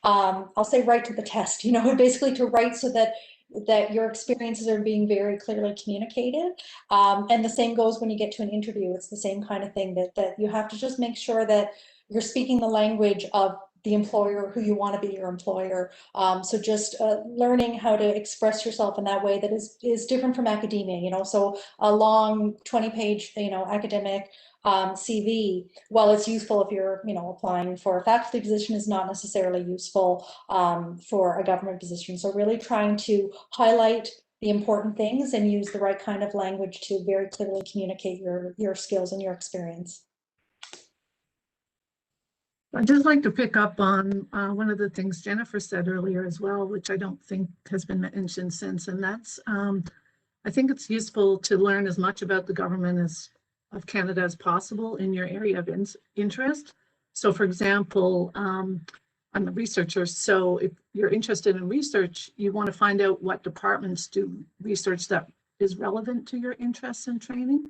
[SPEAKER 7] I'll say write to the test, you know, basically to write so that your experiences are being very clearly communicated. And the same goes when you get to an interview. It's the same kind of thing, that you have to just make sure that you're speaking the language of the employer who you want to be your employer. So just learning how to express yourself in that way that is different from academia, you know. So a long 20-page, you know, academic CV, while it's useful if you're, you know, applying for a faculty position, is not necessarily useful for a government position. So really trying to highlight the important things and use the right kind of language to very clearly communicate your skills and your experience.
[SPEAKER 9] I'd just like to pick up on one of the things Jennifer said earlier as well, which I don't think has been mentioned since, and that's I think it's useful to learn as much about the government of Canada as possible in your area of interest. So for example, I'm a researcher, so if you're interested in research, you want to find out what departments do research that is relevant to your interests and training,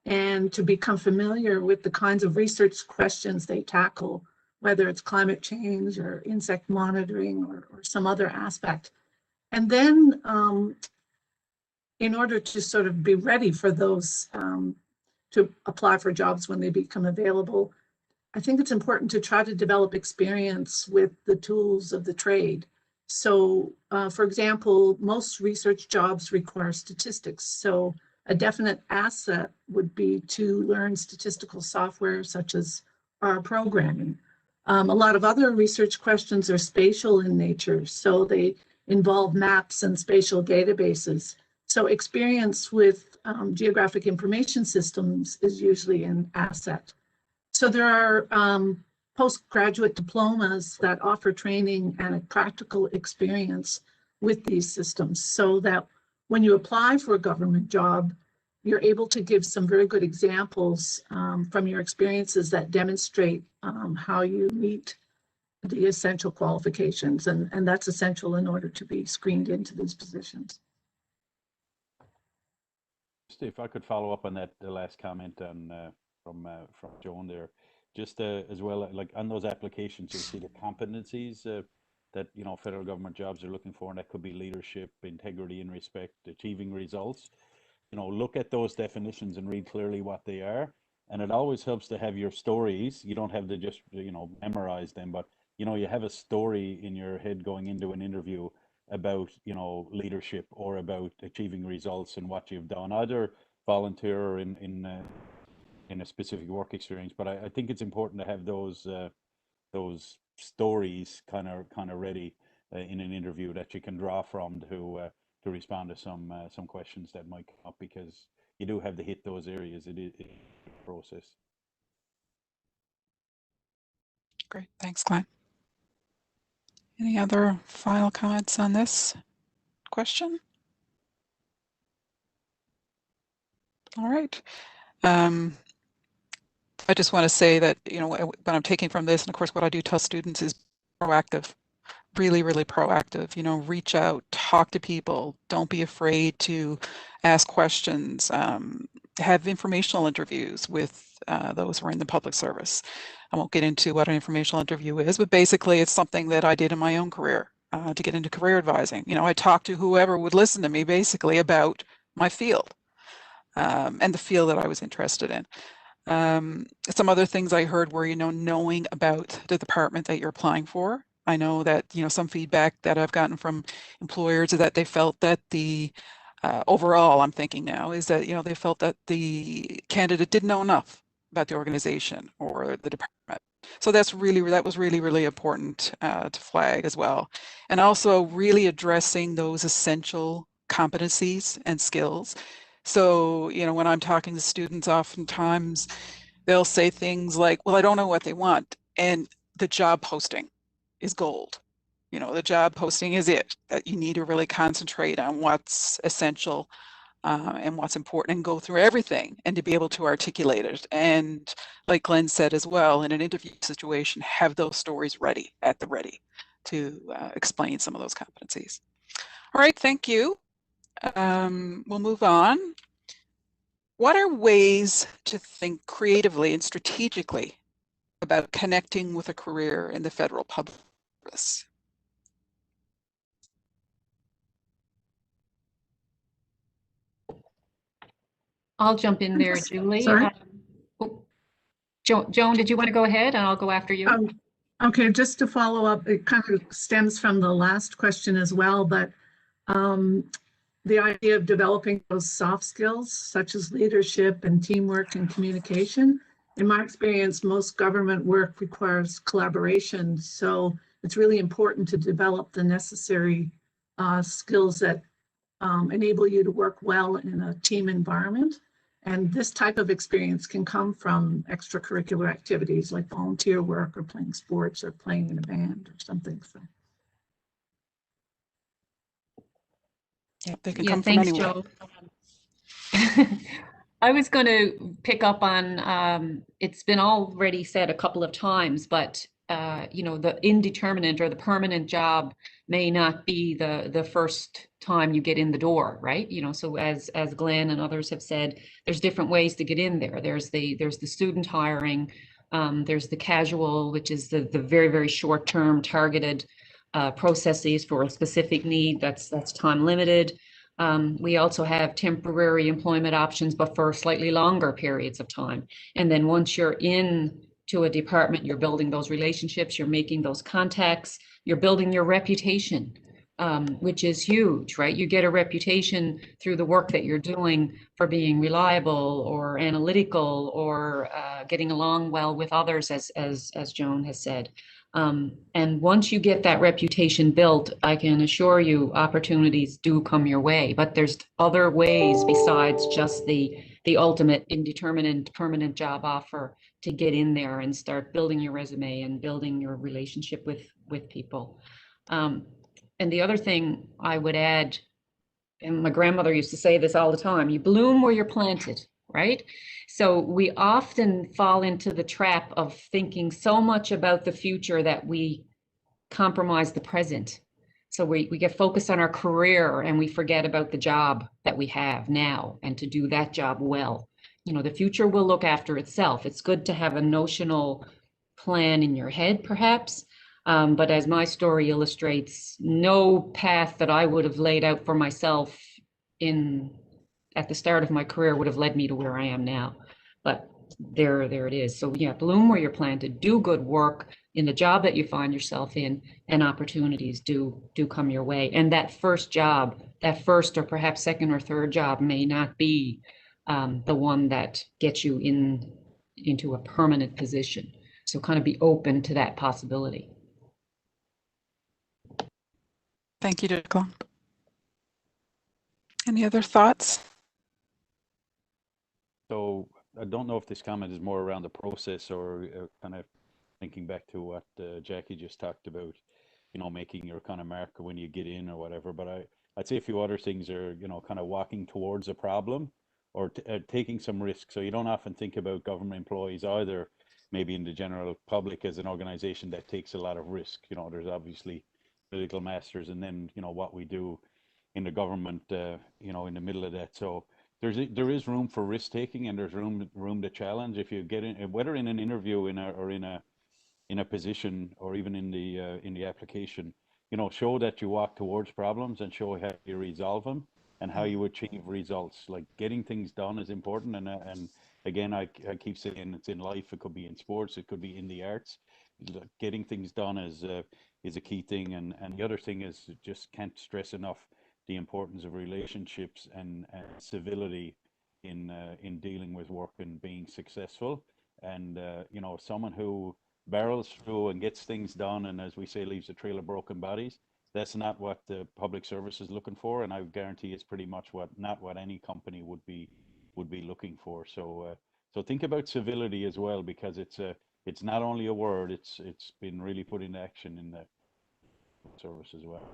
[SPEAKER 9] and to become familiar with the kinds of research questions they tackle, whether it's climate change or insect monitoring or some other aspect. And then in order to sort of be ready for those, to apply for jobs when they become available, I think it's important to try to develop experience with the tools of the trade. So, for example, most research jobs require statistics. So a definite asset would be to learn statistical software such as R programming. A lot of other research questions are spatial in nature, so they involve maps and spatial databases. So experience with geographic information systems is usually an asset. So there are postgraduate diplomas that offer training and a practical experience with these systems, so that when you apply for a government job, you're able to give some very good examples from your experiences that demonstrate how you meet the essential qualifications. And that's essential in order to be screened into these positions.
[SPEAKER 6] If I could follow up on that, the last comment on from Joan there, just as well, like on those applications, you'll see the competencies that federal government jobs are looking for, and that could be leadership, integrity and respect, achieving results. Look at those definitions and read clearly what they are. And it always helps to have your stories. You don't have to just memorize them, but you have a story in your head going into an interview about leadership or about achieving results and what you've done, either volunteer or in a specific work experience. But I think it's important to have those stories kind of ready in an interview that you can draw from to respond to some questions that might come up, because you do have to hit those areas. It is a process.
[SPEAKER 4] Great, thanks, Glenn. Any other final comments on this question? All right. I just want to say that, what I'm taking from this, and of course what I do tell students, is proactive, really, really proactive. Reach out, talk to people, don't be afraid to ask questions, have informational interviews with those who are in the public service. I won't get into what an informational interview is, but basically it's something that I did in my own career to get into career advising. I talked to whoever would listen to me basically about my field and the field that I was interested in. Some other things I heard were, knowing about the department that you're applying for. I know that, some feedback that I've gotten from employers is that they felt that the overall, I'm thinking now, is that, they felt that the candidate didn't know enough about the organization or the department. So that was really, really important to flag as well. And also really addressing those essential competencies and skills. So, when I'm talking to students, oftentimes they'll say things like, well, I don't know what they want. And the job posting is gold. The job posting is it, that you need to really concentrate on what's essential and what's important, and go through everything and to be able to articulate it. And like Glenn said as well, in an interview situation, have those stories ready, at the ready, to explain some of those competencies. All right, thank you. We'll move on. What are ways to think creatively and strategically about connecting with a career in the federal public service?
[SPEAKER 8] I'll jump in there, Julie.
[SPEAKER 9] Sorry?
[SPEAKER 8] Joan, did you want to go ahead and I'll go after you?
[SPEAKER 9] Okay, just to follow up, it kind of stems from the last question as well, but the idea of developing those soft skills, such as leadership and teamwork and communication. In my experience, most government work requires collaboration. So it's really important to develop the necessary skills that enable you to work well in a team environment. And this type of experience can come from extracurricular activities like volunteer work or playing sports or playing in a band or something. So.
[SPEAKER 4] Yeah, they can come from anywhere.
[SPEAKER 8] Joe. I was going to pick up on, it's been already said a couple of times, but you know, the indeterminate or the permanent job may not be the first time you get in the door, right? You know, so as Glenn and others have said, there's different ways to get in there. There's the student hiring, there's the casual, which is the very, very short term targeted processes for a specific need that's time limited. We also have temporary employment options, but for slightly longer periods of time. And then once you're in to a department, you're building those relationships, you're making those contacts, you're building your reputation, which is huge, right? You get a reputation through the work that you're doing for being reliable or analytical or getting along well with others, as Joan has said. And once you get that reputation built, I can assure you opportunities do come your way, but there's other ways besides just the ultimate indeterminate permanent job offer to get in there and start building your resume and building your relationship with people. And the other thing I would add, and my grandmother used to say this all the time, you bloom where you're planted, right? So we often fall into the trap of thinking so much about the future that we compromise the present. So we get focused on our career and we forget about the job that we have now and to do that job well. You know, the future will look after itself. It's good to have a notional plan in your head, perhaps. But as my story illustrates, no path that I would have laid out for myself at the start of my career would have led me to where I am now. But there it is. So yeah, bloom where you're planted, do good work in the job that you find yourself in, and opportunities do come your way. And that first job, that first or perhaps second or third job may not be the one that gets you into a permanent position. So kind of be open to that possibility.
[SPEAKER 4] Thank you, Declan. Any other thoughts?
[SPEAKER 6] So I don't know if this comment is more around the process or kind of thinking back to what Jackie just talked about, you know, making your kind of marker when you get in or whatever. But I'd say a few other things are, you know, kind of walking towards a problem or taking some risk. So you don't often think about government employees either, maybe in the general public as an organization that takes a lot of risk. You know, there's obviously political masters and then, you know, what we do in the government, you know, in the middle of that. So there is room for risk taking and there's room to challenge. If you get in, whether in an interview or in a position or even in the application, you know, show that you walk towards problems and show how you resolve them and how you achieve results. Like getting things done is important. And again, I keep saying it's in life. It could be in sports. It could be in the arts. Getting things done is a key thing. And the other thing is just can't stress enough the importance of relationships and civility in dealing with work and being successful. And you know, someone who barrels through and gets things done and, as we say, leaves a trail of broken bodies, that's not what the public service is looking for, and I guarantee it's pretty much not what any company would be looking for. So so think about civility as well, because it's not only a word, it's been really put into action in the service as well.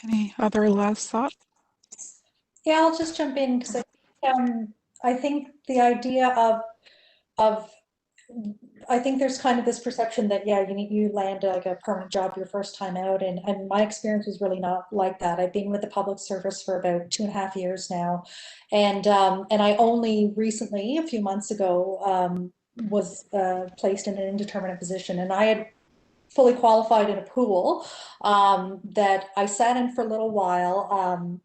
[SPEAKER 4] Any other last thoughts?
[SPEAKER 7] Yeah, I'll just jump in because I think the idea of I think there's kind of this perception that, yeah, you land like a permanent job your first time out, and my experience was really not like that. I've been with the public service for about 2.5 years now, and I only recently, a few months ago, was placed in an indeterminate position, and I had fully qualified in a pool that I sat in for a little while.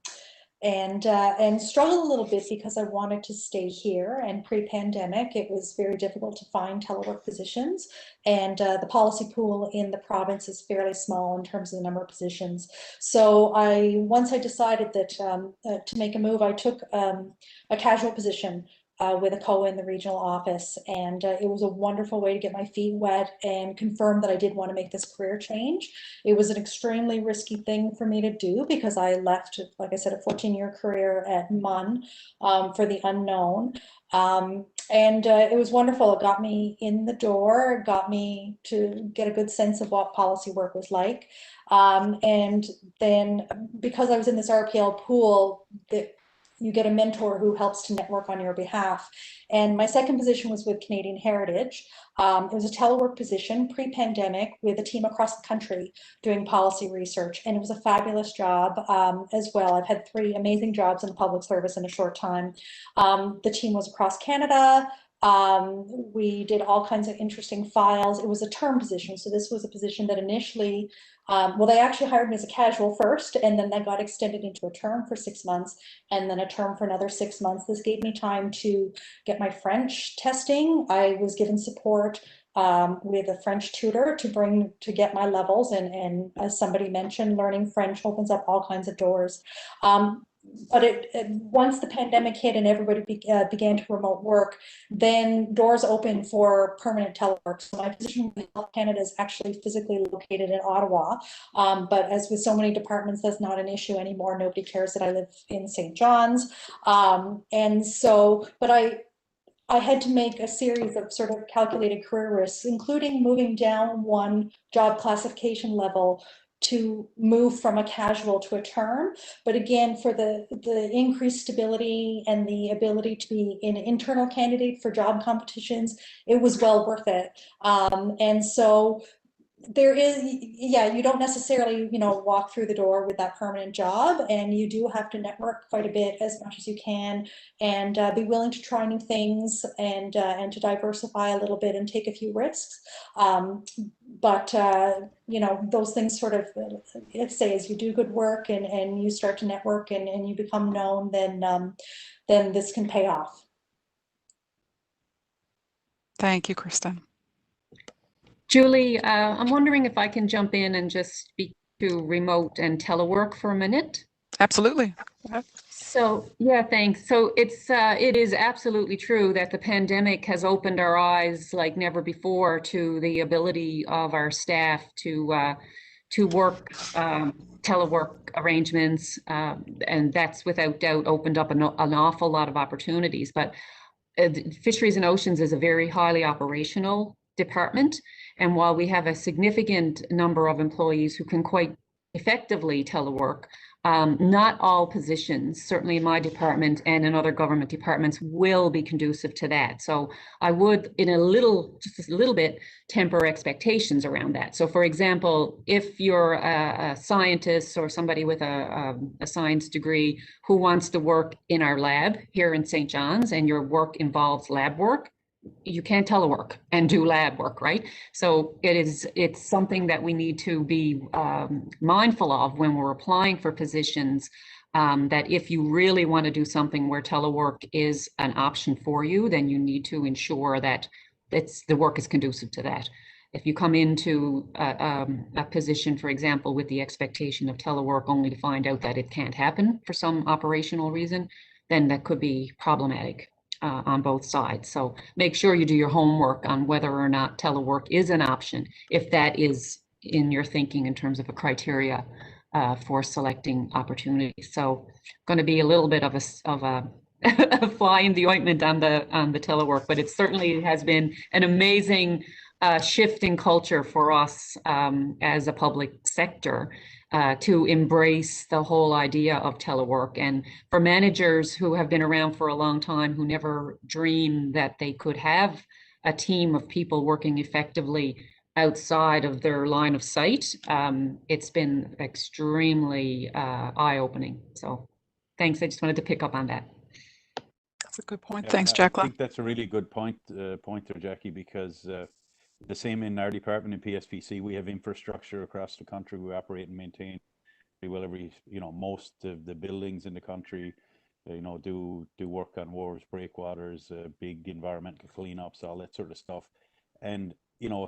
[SPEAKER 7] And struggled a little bit because I wanted to stay here. And pre-pandemic, it was very difficult to find telework positions. And the policy pool in the province is fairly small in terms of the number of positions. So once I decided that to make a move, I took a casual position with a COA in the regional office. And it was a wonderful way to get my feet wet and confirm that I did want to make this career change. It was an extremely risky thing for me to do because I left, like I said, a 14-year career at MUN for the unknown. And it was wonderful. It got me in the door, got me to get a good sense of what policy work was like. And then because I was in this RPL pool, you get a mentor who helps to network on your behalf. And my second position was with Canadian Heritage. It was a telework position pre-pandemic with a team across the country doing policy research. And it was a fabulous job as well. I've had 3 amazing jobs in public service in a short time. The team was across Canada. We did all kinds of interesting files. It was a term position. So this was a position that initially, well, they actually hired me as a casual first, and then that got extended into a term for 6 months, and then a term for another 6 months. This gave me time to get my French testing. I was given support with a French tutor to get my levels, and as somebody mentioned, learning French opens up all kinds of doors. But once the pandemic hit and everybody began to remote work, then doors opened for permanent telework. So my position with Health Canada is actually physically located in Ottawa. But as with so many departments, that's not an issue anymore. Nobody cares that I live in St. John's. And so, but I had to make a series of sort of calculated career risks, including moving down one job classification level to move from a casual to a term. But again, for the increased stability and the ability to be an internal candidate for job competitions, it was well worth it. And so there is, yeah, you don't necessarily, walk through the door with that permanent job, and you do have to network quite a bit as much as you can, and be willing to try new things, and to diversify a little bit and take a few risks. But those things sort of, let's say, as you do good work and you start to network and you become known, then this can pay off.
[SPEAKER 4] Thank you, Kristen.
[SPEAKER 8] Julie, I'm wondering if I can jump in and just speak to remote and telework for a minute.
[SPEAKER 4] Absolutely.
[SPEAKER 8] So, yeah, thanks. So it is absolutely true that the pandemic has opened our eyes like never before to the ability of our staff to work telework arrangements, and that's without doubt opened up an awful lot of opportunities. But Fisheries and Oceans is a very highly operational department. And while we have a significant number of employees who can quite effectively telework, not all positions, certainly in my department and in other government departments, will be conducive to that. So I would, just a little bit, temper expectations around that. So for example, if you're a scientist or somebody with a science degree who wants to work in our lab here in St. John's, and your work involves lab work, you can't telework and do lab work, right? So it's something that we need to be mindful of when we're applying for positions, that if you really want to do something where telework is an option for you, then you need to ensure that the work is conducive to that. If you come into a position, for example, with the expectation of telework only to find out that it can't happen for some operational reason, then that could be problematic on both sides. So make sure you do your homework on whether or not telework is an option, if that is in your thinking in terms of a criteria for selecting opportunities. So going to be a little bit of a fly in the ointment on the telework, but it certainly has been an amazing shift in culture for us as a public sector to embrace the whole idea of telework. And for managers who have been around for a long time, who never dreamed that they could have a team of people working effectively outside of their line of sight, it's been extremely eye-opening. So thanks. I just wanted to pick up on that.
[SPEAKER 4] That's a good point.
[SPEAKER 6] Yeah,
[SPEAKER 4] Thanks,
[SPEAKER 6] I
[SPEAKER 4] Jacqueline.
[SPEAKER 6] think that's a really good point there, Jackie, because the same in our department in PSPC, we have infrastructure across the country. We operate and maintain pretty well most of the buildings in the country, do work on wharves, breakwaters, big environmental cleanups, all that sort of stuff. And,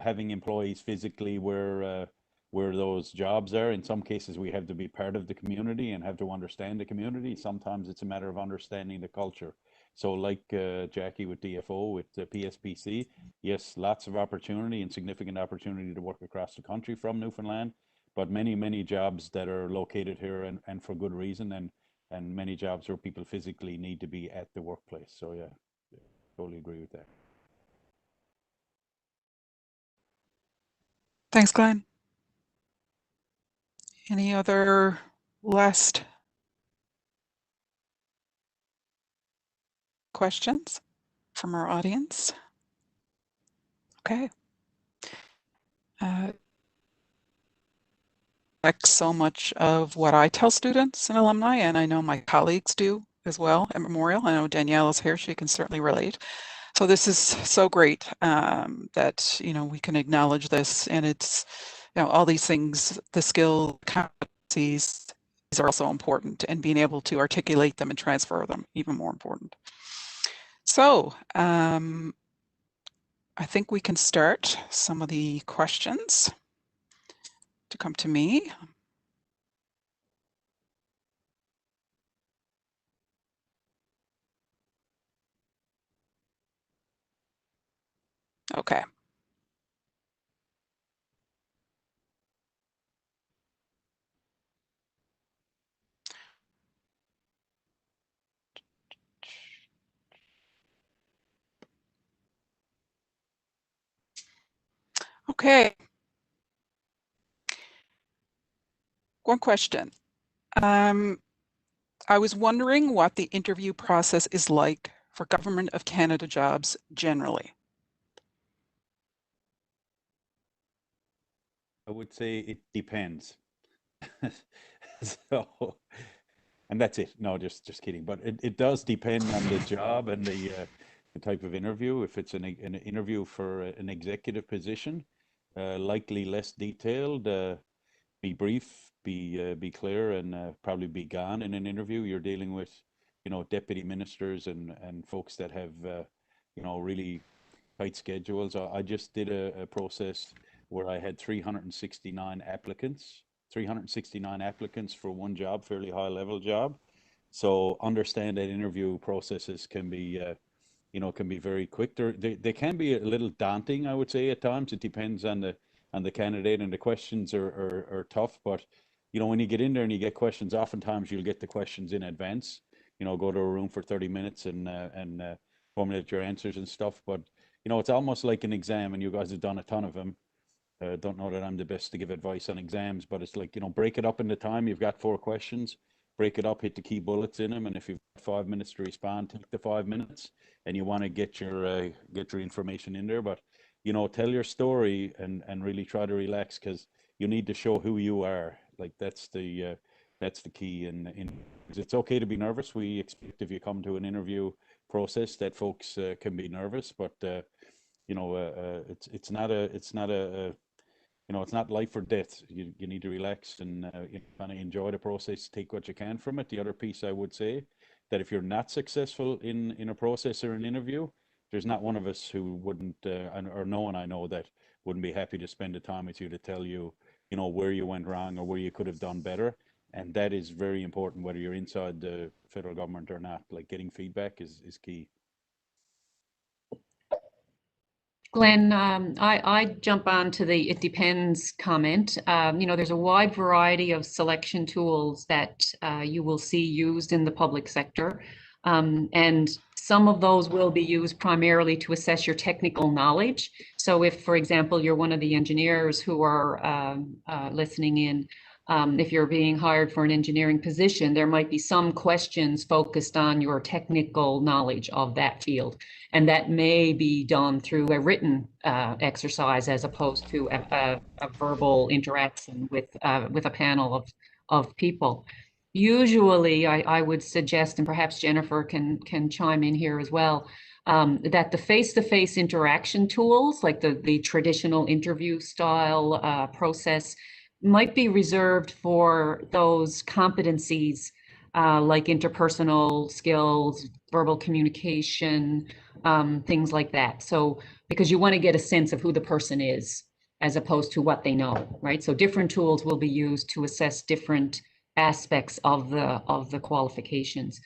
[SPEAKER 6] having employees physically where those jobs are, in some cases we have to be part of the community and have to understand the community. Sometimes it's a matter of understanding the culture. So like Jackie with DFO, with PSPC, yes, lots of opportunity and significant opportunity to work across the country from Newfoundland, but many, many jobs that are located here and for good reason, and many jobs where people physically need to be at the workplace. So yeah, totally agree with that.
[SPEAKER 4] Thanks, Glenn. Any other last questions from our audience? Okay. So much of what I tell students and alumni, and I know my colleagues do as well at Memorial. I know Danielle is here, she can certainly relate. So this is so great that, you know, we can acknowledge this, and it's, you know, all these things, the skill, competencies, these are also important, and being able to articulate them and transfer them, even more important. So I think we can start some of the questions to come to me. Okay. Okay. One question. I was wondering what the interview process is like for Government of Canada jobs generally.
[SPEAKER 6] I would say it depends. So, and that's it. No, just kidding. But it does depend on the job and the type of interview. If it's an interview for an executive position, likely less detailed, be brief, be clear, and probably be gone in an interview. You're dealing with, you know, deputy ministers and folks that have, you know, really tight schedules. I just did a process where I had 369 applicants, 369 applicants for one job, fairly high level job. So understand that interview processes can be, you know, can be very quick. They can be a little daunting, I would say, at times. It depends on the candidate, and the questions are tough. But you know, when you get in there and you get questions, oftentimes you'll get the questions in advance. You know, go to a room for 30 minutes and formulate your answers and stuff. But you know, it's almost like an exam, and you guys have done a ton of them. Don't know that I'm the best to give advice on exams, but it's like, you know, break it up into time. You've got 4 questions, break it up, hit the key bullets in them, and if you've got 5 minutes to respond, take the 5 minutes, and you want to get your information in there. But you know, tell your story and really try to relax, because you need to show who you are. Like that's the key. In it's okay to be nervous. We expect if you come to an interview process that folks can be nervous, but you know, it's not a you know, it's not life or death. You need to relax and you know, kind of enjoy the process, take what you can from it. The other piece I would say, that if you're not successful in a process or an interview, there's not one of us who wouldn't, or no one I know that wouldn't be happy to spend the time with you to tell you, you know, where you went wrong or where you could have done better. And that is very important, whether you're inside the federal government or not. Like, getting feedback is key.
[SPEAKER 8] Glenn, I jump on to the it depends comment. You know, there's a wide variety of selection tools that you will see used in the public sector. And some of those will be used primarily to assess your technical knowledge. So if, for example, you're one of the engineers who are listening in, if you're being hired for an engineering position, there might be some questions focused on your technical knowledge of that field. And that may be done through a written exercise as opposed to a verbal interaction with a panel of people. Usually, I would suggest, and perhaps Jennifer can chime in here as well, that the face-to-face interaction tools, like the traditional interview style process, might be reserved for those competencies like interpersonal skills, verbal communication, things like that. So, because you want to get a sense of who the person is as opposed to what they know, right? So different tools will be used to assess different aspects of the qualifications.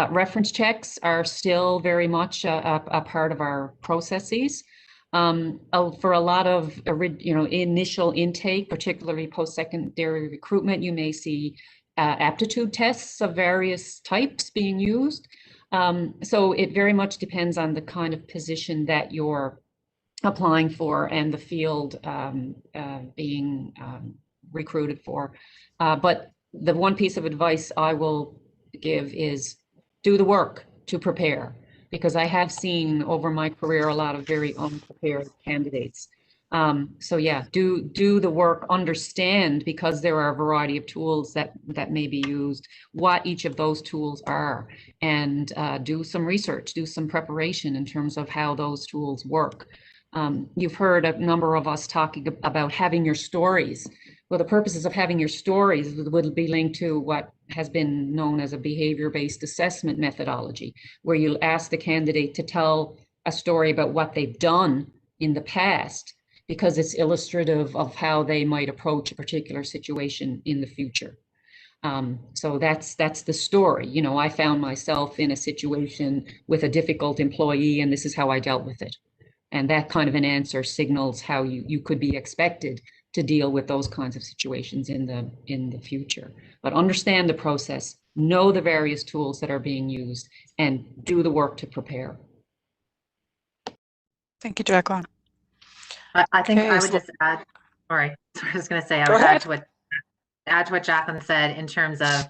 [SPEAKER 8] Reference checks are still very much a part of our processes. For a lot of initial intake, particularly post-secondary recruitment, you may see aptitude tests of various types being used. So it very much depends on the kind of position that you're applying for and the field being recruited for. But the one piece of advice I will give is do the work to prepare, because I have seen over my career a lot of very unprepared candidates. So yeah, do the work, understand, because there are a variety of tools that may be used, what each of those tools are, and do some research, do some preparation in terms of how those tools work. You've heard a number of us talking about having your stories. Well, the purposes of having your stories will be linked to what has been known as a behavior-based assessment methodology, where you'll ask the candidate to tell a story about what they've done in the past, because it's illustrative of how they might approach a particular situation in the future. So that's the story. You know, I found myself in a situation with a difficult employee, and this is how I dealt with it. And that kind of an answer signals how you could be expected to deal with those kinds of situations in the future. But understand the process, know the various tools that are being used, and do the work to prepare.
[SPEAKER 4] Thank you, Jacqueline.
[SPEAKER 3] I think
[SPEAKER 4] Okay,
[SPEAKER 3] I would
[SPEAKER 4] so-
[SPEAKER 3] just add, sorry, I was going to say, I
[SPEAKER 4] Go
[SPEAKER 3] would
[SPEAKER 4] ahead.
[SPEAKER 3] add to what Jacqueline said in terms of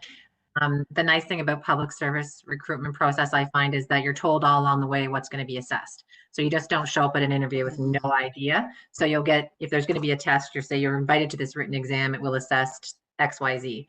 [SPEAKER 3] the nice thing about public service recruitment process, I find, is that you're told all along the way what's going to be assessed. So you just don't show up at an interview with no idea. So you'll get, if there's going to be a test, you're invited to this written exam, it will assess XYZ.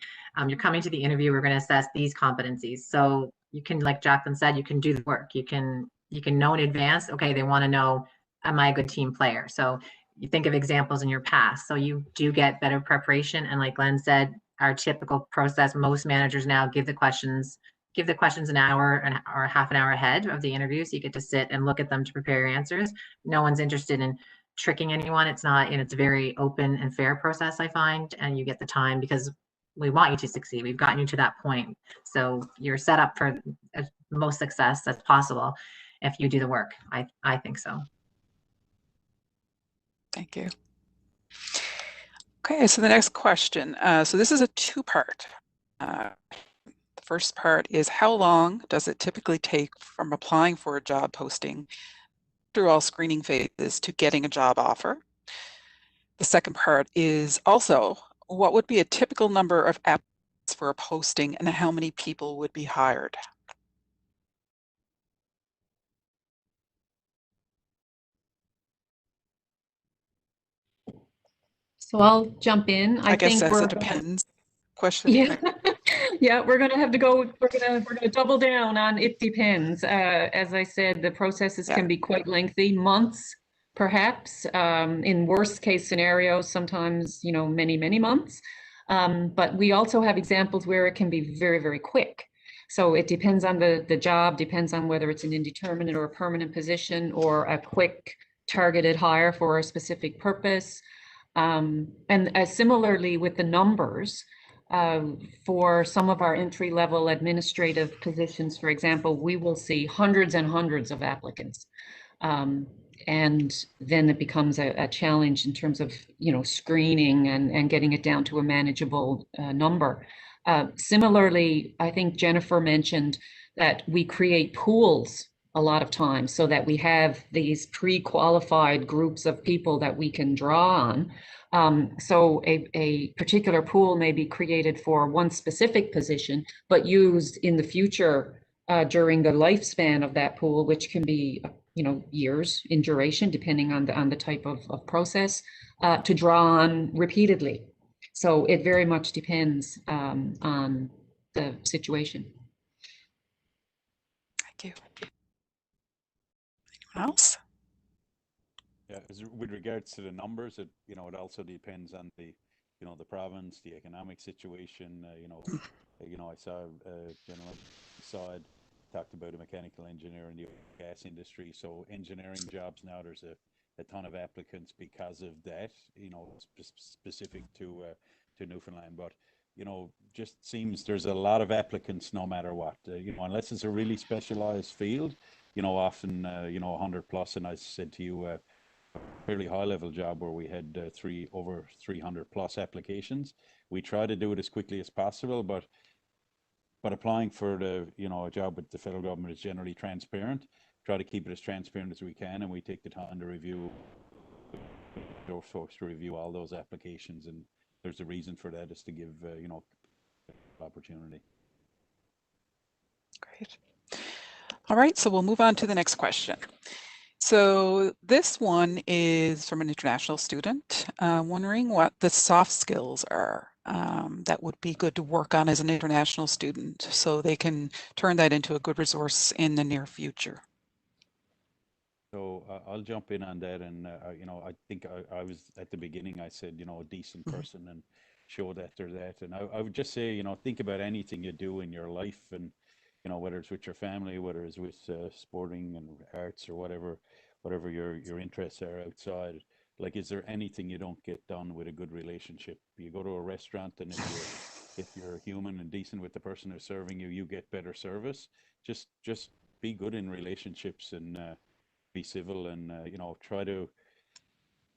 [SPEAKER 3] You're coming to the interview, we're going to assess these competencies. So you can, like Jacqueline said, you can do the work. You can know in advance, okay, they want to know, am I a good team player? So you think of examples in your past. So you do get better preparation. And like Glenn said, our typical process, most managers now give the questions an hour or half an hour ahead of the interview. So you get to sit and look at them to prepare your answers. No one's interested in tricking anyone. It's not, and it's a very open and fair process, I find. And you get the time because we want you to succeed. We've gotten you to that point. So you're set up for as most success as possible if you do the work. I think so.
[SPEAKER 4] Thank you. Okay, so the next question. So this is a two-part. The first part is, how long does it typically take from applying for a job posting through all screening phases to getting a job offer? The second part is also, what would be a typical number of applicants for a posting and how many people would be hired?
[SPEAKER 8] So I'll jump in. I
[SPEAKER 4] guess
[SPEAKER 8] think
[SPEAKER 4] that's
[SPEAKER 8] we're
[SPEAKER 4] a depends question.
[SPEAKER 8] Yeah, yeah, we're gonna have to go. We're gonna double down on it depends. As I said, the processes can be quite lengthy, months perhaps. In worst case scenarios, sometimes many months. But we also have examples where it can be very, very quick. So it depends on the job, depends on whether it's an indeterminate or a permanent position or a quick targeted hire for a specific purpose. And similarly with the numbers, for some of our entry-level administrative positions, for example, we will see hundreds and hundreds of applicants. And then it becomes a challenge in terms of, screening and getting it down to a manageable number. Similarly, I think Jennifer mentioned that we create pools a lot of times so that we have these pre-qualified groups of people that we can draw on. So a particular pool may be created for one specific position, but used in the future during the lifespan of that pool, which can be years in duration, depending on the type of process, to draw on repeatedly. So it very much depends on the situation.
[SPEAKER 4] Thank you. Anyone else?
[SPEAKER 6] Yeah, with regards to the numbers, it also depends on the the province, the economic situation. I saw a gentleman side talked about a mechanical engineer in the gas industry. So engineering jobs now, there's a ton of applicants because of that. Specific to Newfoundland, but just seems there's a lot of applicants no matter what. Unless it's a really specialized field. Often 100 plus, and I said to you. Fairly high level job where we had over 300 plus applications. We try to do it as quickly as possible, but applying for a job with the federal government is generally transparent. Try to keep it as transparent as we can, and we take the time to review those folks, to review all those applications, and there's a reason for that, is to give opportunity.
[SPEAKER 4] Great. All right, so we'll move on to the next question. So this one is from an international student, wondering what the soft skills are that would be good to work on as an international student so they can turn that into a good resource in the near future.
[SPEAKER 6] So I'll jump in on that, and you know, I think I was at the beginning. I said, you know, a decent person, and show that they're that. And I would just say, you know, think about anything you do in your life, and you know, whether it's with your family, whether it's with sporting and arts or whatever your interests are outside. Like, is there anything you don't get done with a good relationship? You go to a restaurant, and if you're human and decent with the person who's serving you, you get better service. Just be good in relationships, and be civil, and you know, try to,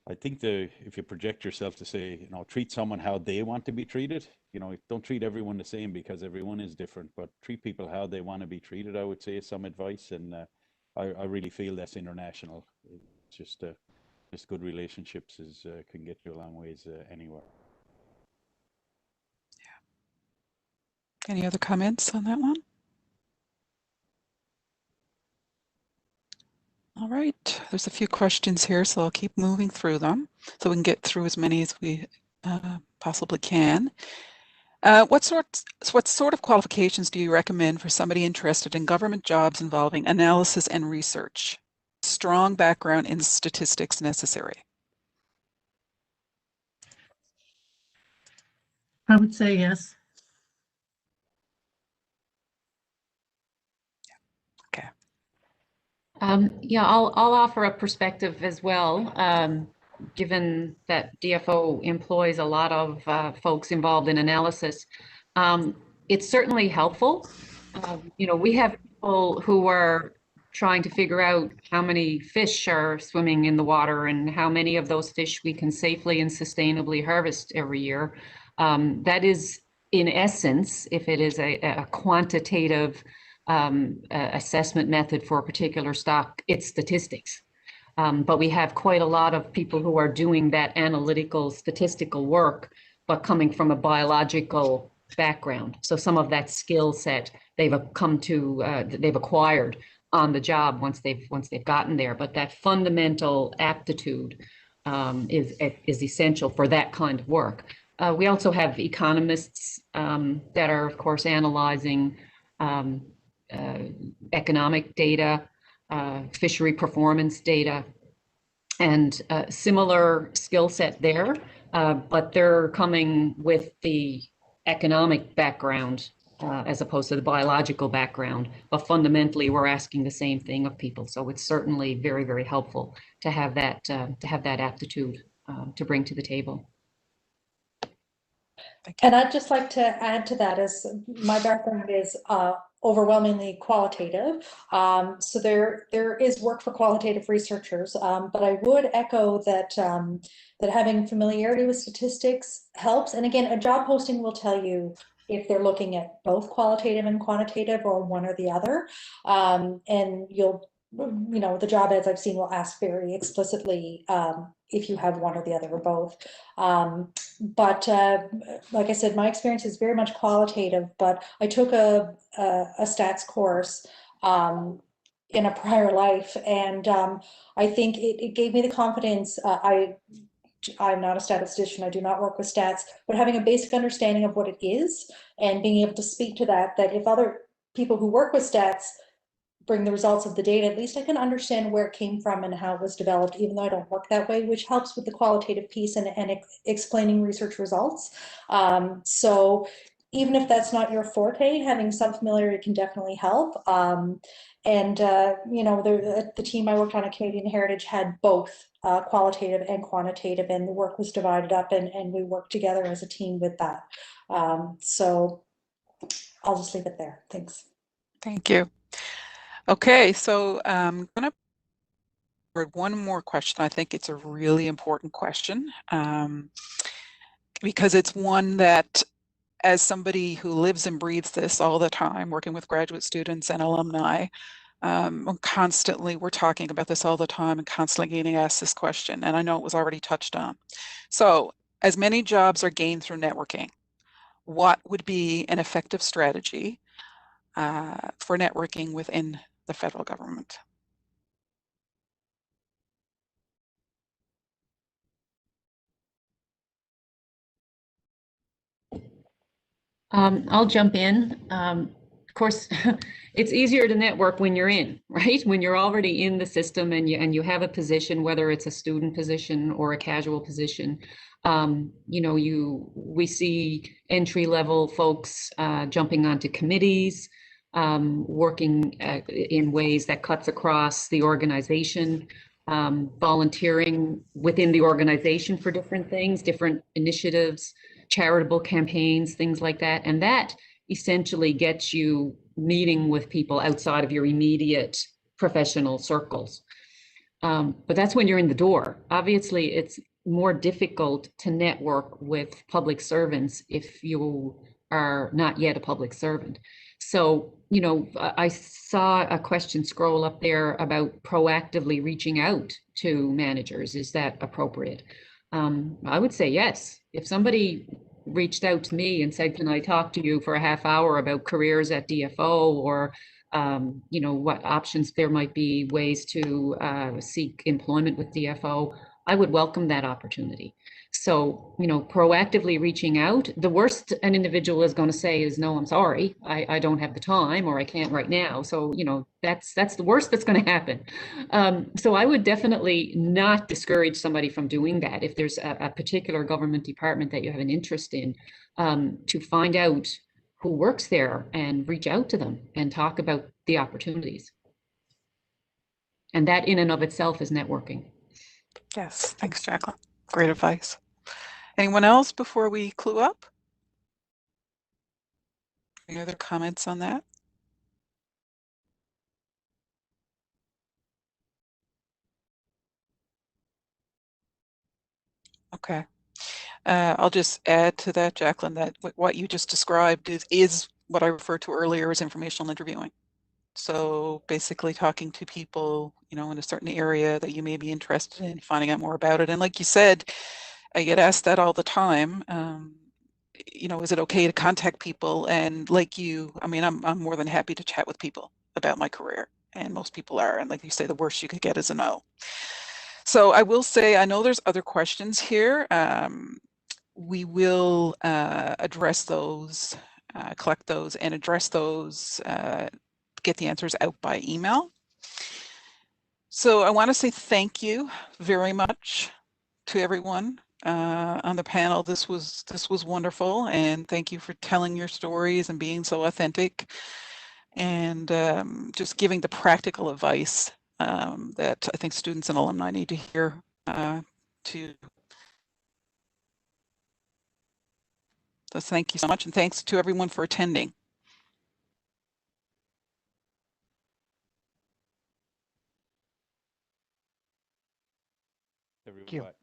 [SPEAKER 6] I think, if you project yourself to say, you know, treat someone how they want to be treated, you know, don't treat everyone the same because everyone is different, but treat people how they want to be treated, I would say, is some advice. And I really feel that's international. It's just good relationships can get you a long ways anywhere.
[SPEAKER 4] Yeah. Any other comments on that one? All right, there's a few questions here, so I'll keep moving through them so we can get through as many as we possibly can. What sort of qualifications do you recommend for somebody interested in government jobs involving analysis and research? Strong background in statistics necessary.
[SPEAKER 9] I would say yes.
[SPEAKER 4] Okay.
[SPEAKER 8] Yeah, I'll offer a perspective as well. Given that DFO employs a lot of folks involved in analysis, it's certainly helpful. You know, we have people who are trying to figure out how many fish are swimming in the water and how many of those fish we can safely and sustainably harvest every year. That is, in essence, if it is a quantitative assessment method for a particular stock, it's statistics. But we have quite a lot of people who are doing that analytical statistical work, but coming from a biological background. So some of that skill set they've they've acquired on the job once they've gotten there. But that fundamental aptitude is essential for that kind of work. We also have economists that are, of course, analyzing economic data, fishery performance data, and similar skill set there, but they're coming with the economic background as opposed to the biological background. But fundamentally, we're asking the same thing of people. So it's certainly very, very helpful to have that aptitude to bring to the table.
[SPEAKER 7] And I'd just like to add to that, as my background is overwhelmingly qualitative. So there is work for qualitative researchers, but I would echo that that having familiarity with statistics helps. And again, a job posting will tell you if they're looking at both qualitative and quantitative or one or the other. And you'll, you know, the job ads I've seen will ask very explicitly if you have one or the other or both. But like I said, my experience is very much qualitative, but I took a stats course in a prior life, and I think it gave me the confidence. I'm not a statistician, I do not work with stats, but having a basic understanding of what it is and being able to speak to that if other people who work with stats bring the results of the data, at least I can understand where it came from and how it was developed, even though I don't work that way, which helps with the qualitative piece and explaining research results. So even if that's not your forte, having some familiarity can definitely help. You know, the team I worked on at Canadian Heritage had both qualitative and quantitative, and the work was divided up, and we worked together as a team with that. So I'll just leave it there. Thanks.
[SPEAKER 4] Thank you. Okay, so I'm going to forward one more question. I think it's a really important question because it's one that, as somebody who lives and breathes this all the time, working with graduate students and alumni, constantly, we're talking about this all the time and constantly getting asked this question. And I know it was already touched on. So as many jobs are gained through networking, what would be an effective strategy for networking within the federal government.
[SPEAKER 8] I'll jump in. Of course, it's easier to network when you're in, right? When you're already in the system and you have a position, whether it's a student position or a casual position. We see entry level folks jumping onto committees, working in ways that cuts across the organization, volunteering within the organization for different things, different initiatives, charitable campaigns, things like that. And that essentially gets you meeting with people outside of your immediate professional circles. But that's when you're in the door. Obviously, it's more difficult to network with public servants if you are not yet a public servant. So, I saw a question scroll up there about proactively reaching out to managers. Is that appropriate? I would say yes. If somebody reached out to me and said, can I talk to you for a half hour about careers at DFO, or what options there might be, ways to seek employment with DFO, I would welcome that opportunity. So, proactively reaching out. The worst an individual is going to say is, no, I'm sorry, I don't have the time, or I can't right now. So, that's the worst that's going to happen. So I would definitely not discourage somebody from doing that. If there's a particular government department that you have an interest in, to find out who works there and reach out to them and talk about the opportunities. And that in and of itself is networking.
[SPEAKER 4] Yes, thanks, Jacqueline. Great advice. Anyone else before we clue up? Any other comments on that? Okay. I'll just add to that, Jacqueline, that what you just described is what I referred to earlier as informational interviewing. So basically talking to people, in a certain area that you may be interested in, finding out more about it. And like you said, I get asked that all the time. Is it okay to contact people? And like you, I'm more than happy to chat with people about my career. And most people are. And like you say, the worst you could get is a no. So I will say, I know there's other questions here. We will address those, collect those and address those, get the answers out by email. So I want to say thank you very much to everyone on the panel. This was wonderful, and thank you for telling your stories and being so authentic, and just giving the practical advice that I think students and alumni need to hear. So thank you so much, and thanks to everyone for attending.
[SPEAKER 6] Everyone,
[SPEAKER 10] Thank you.
[SPEAKER 6] bye.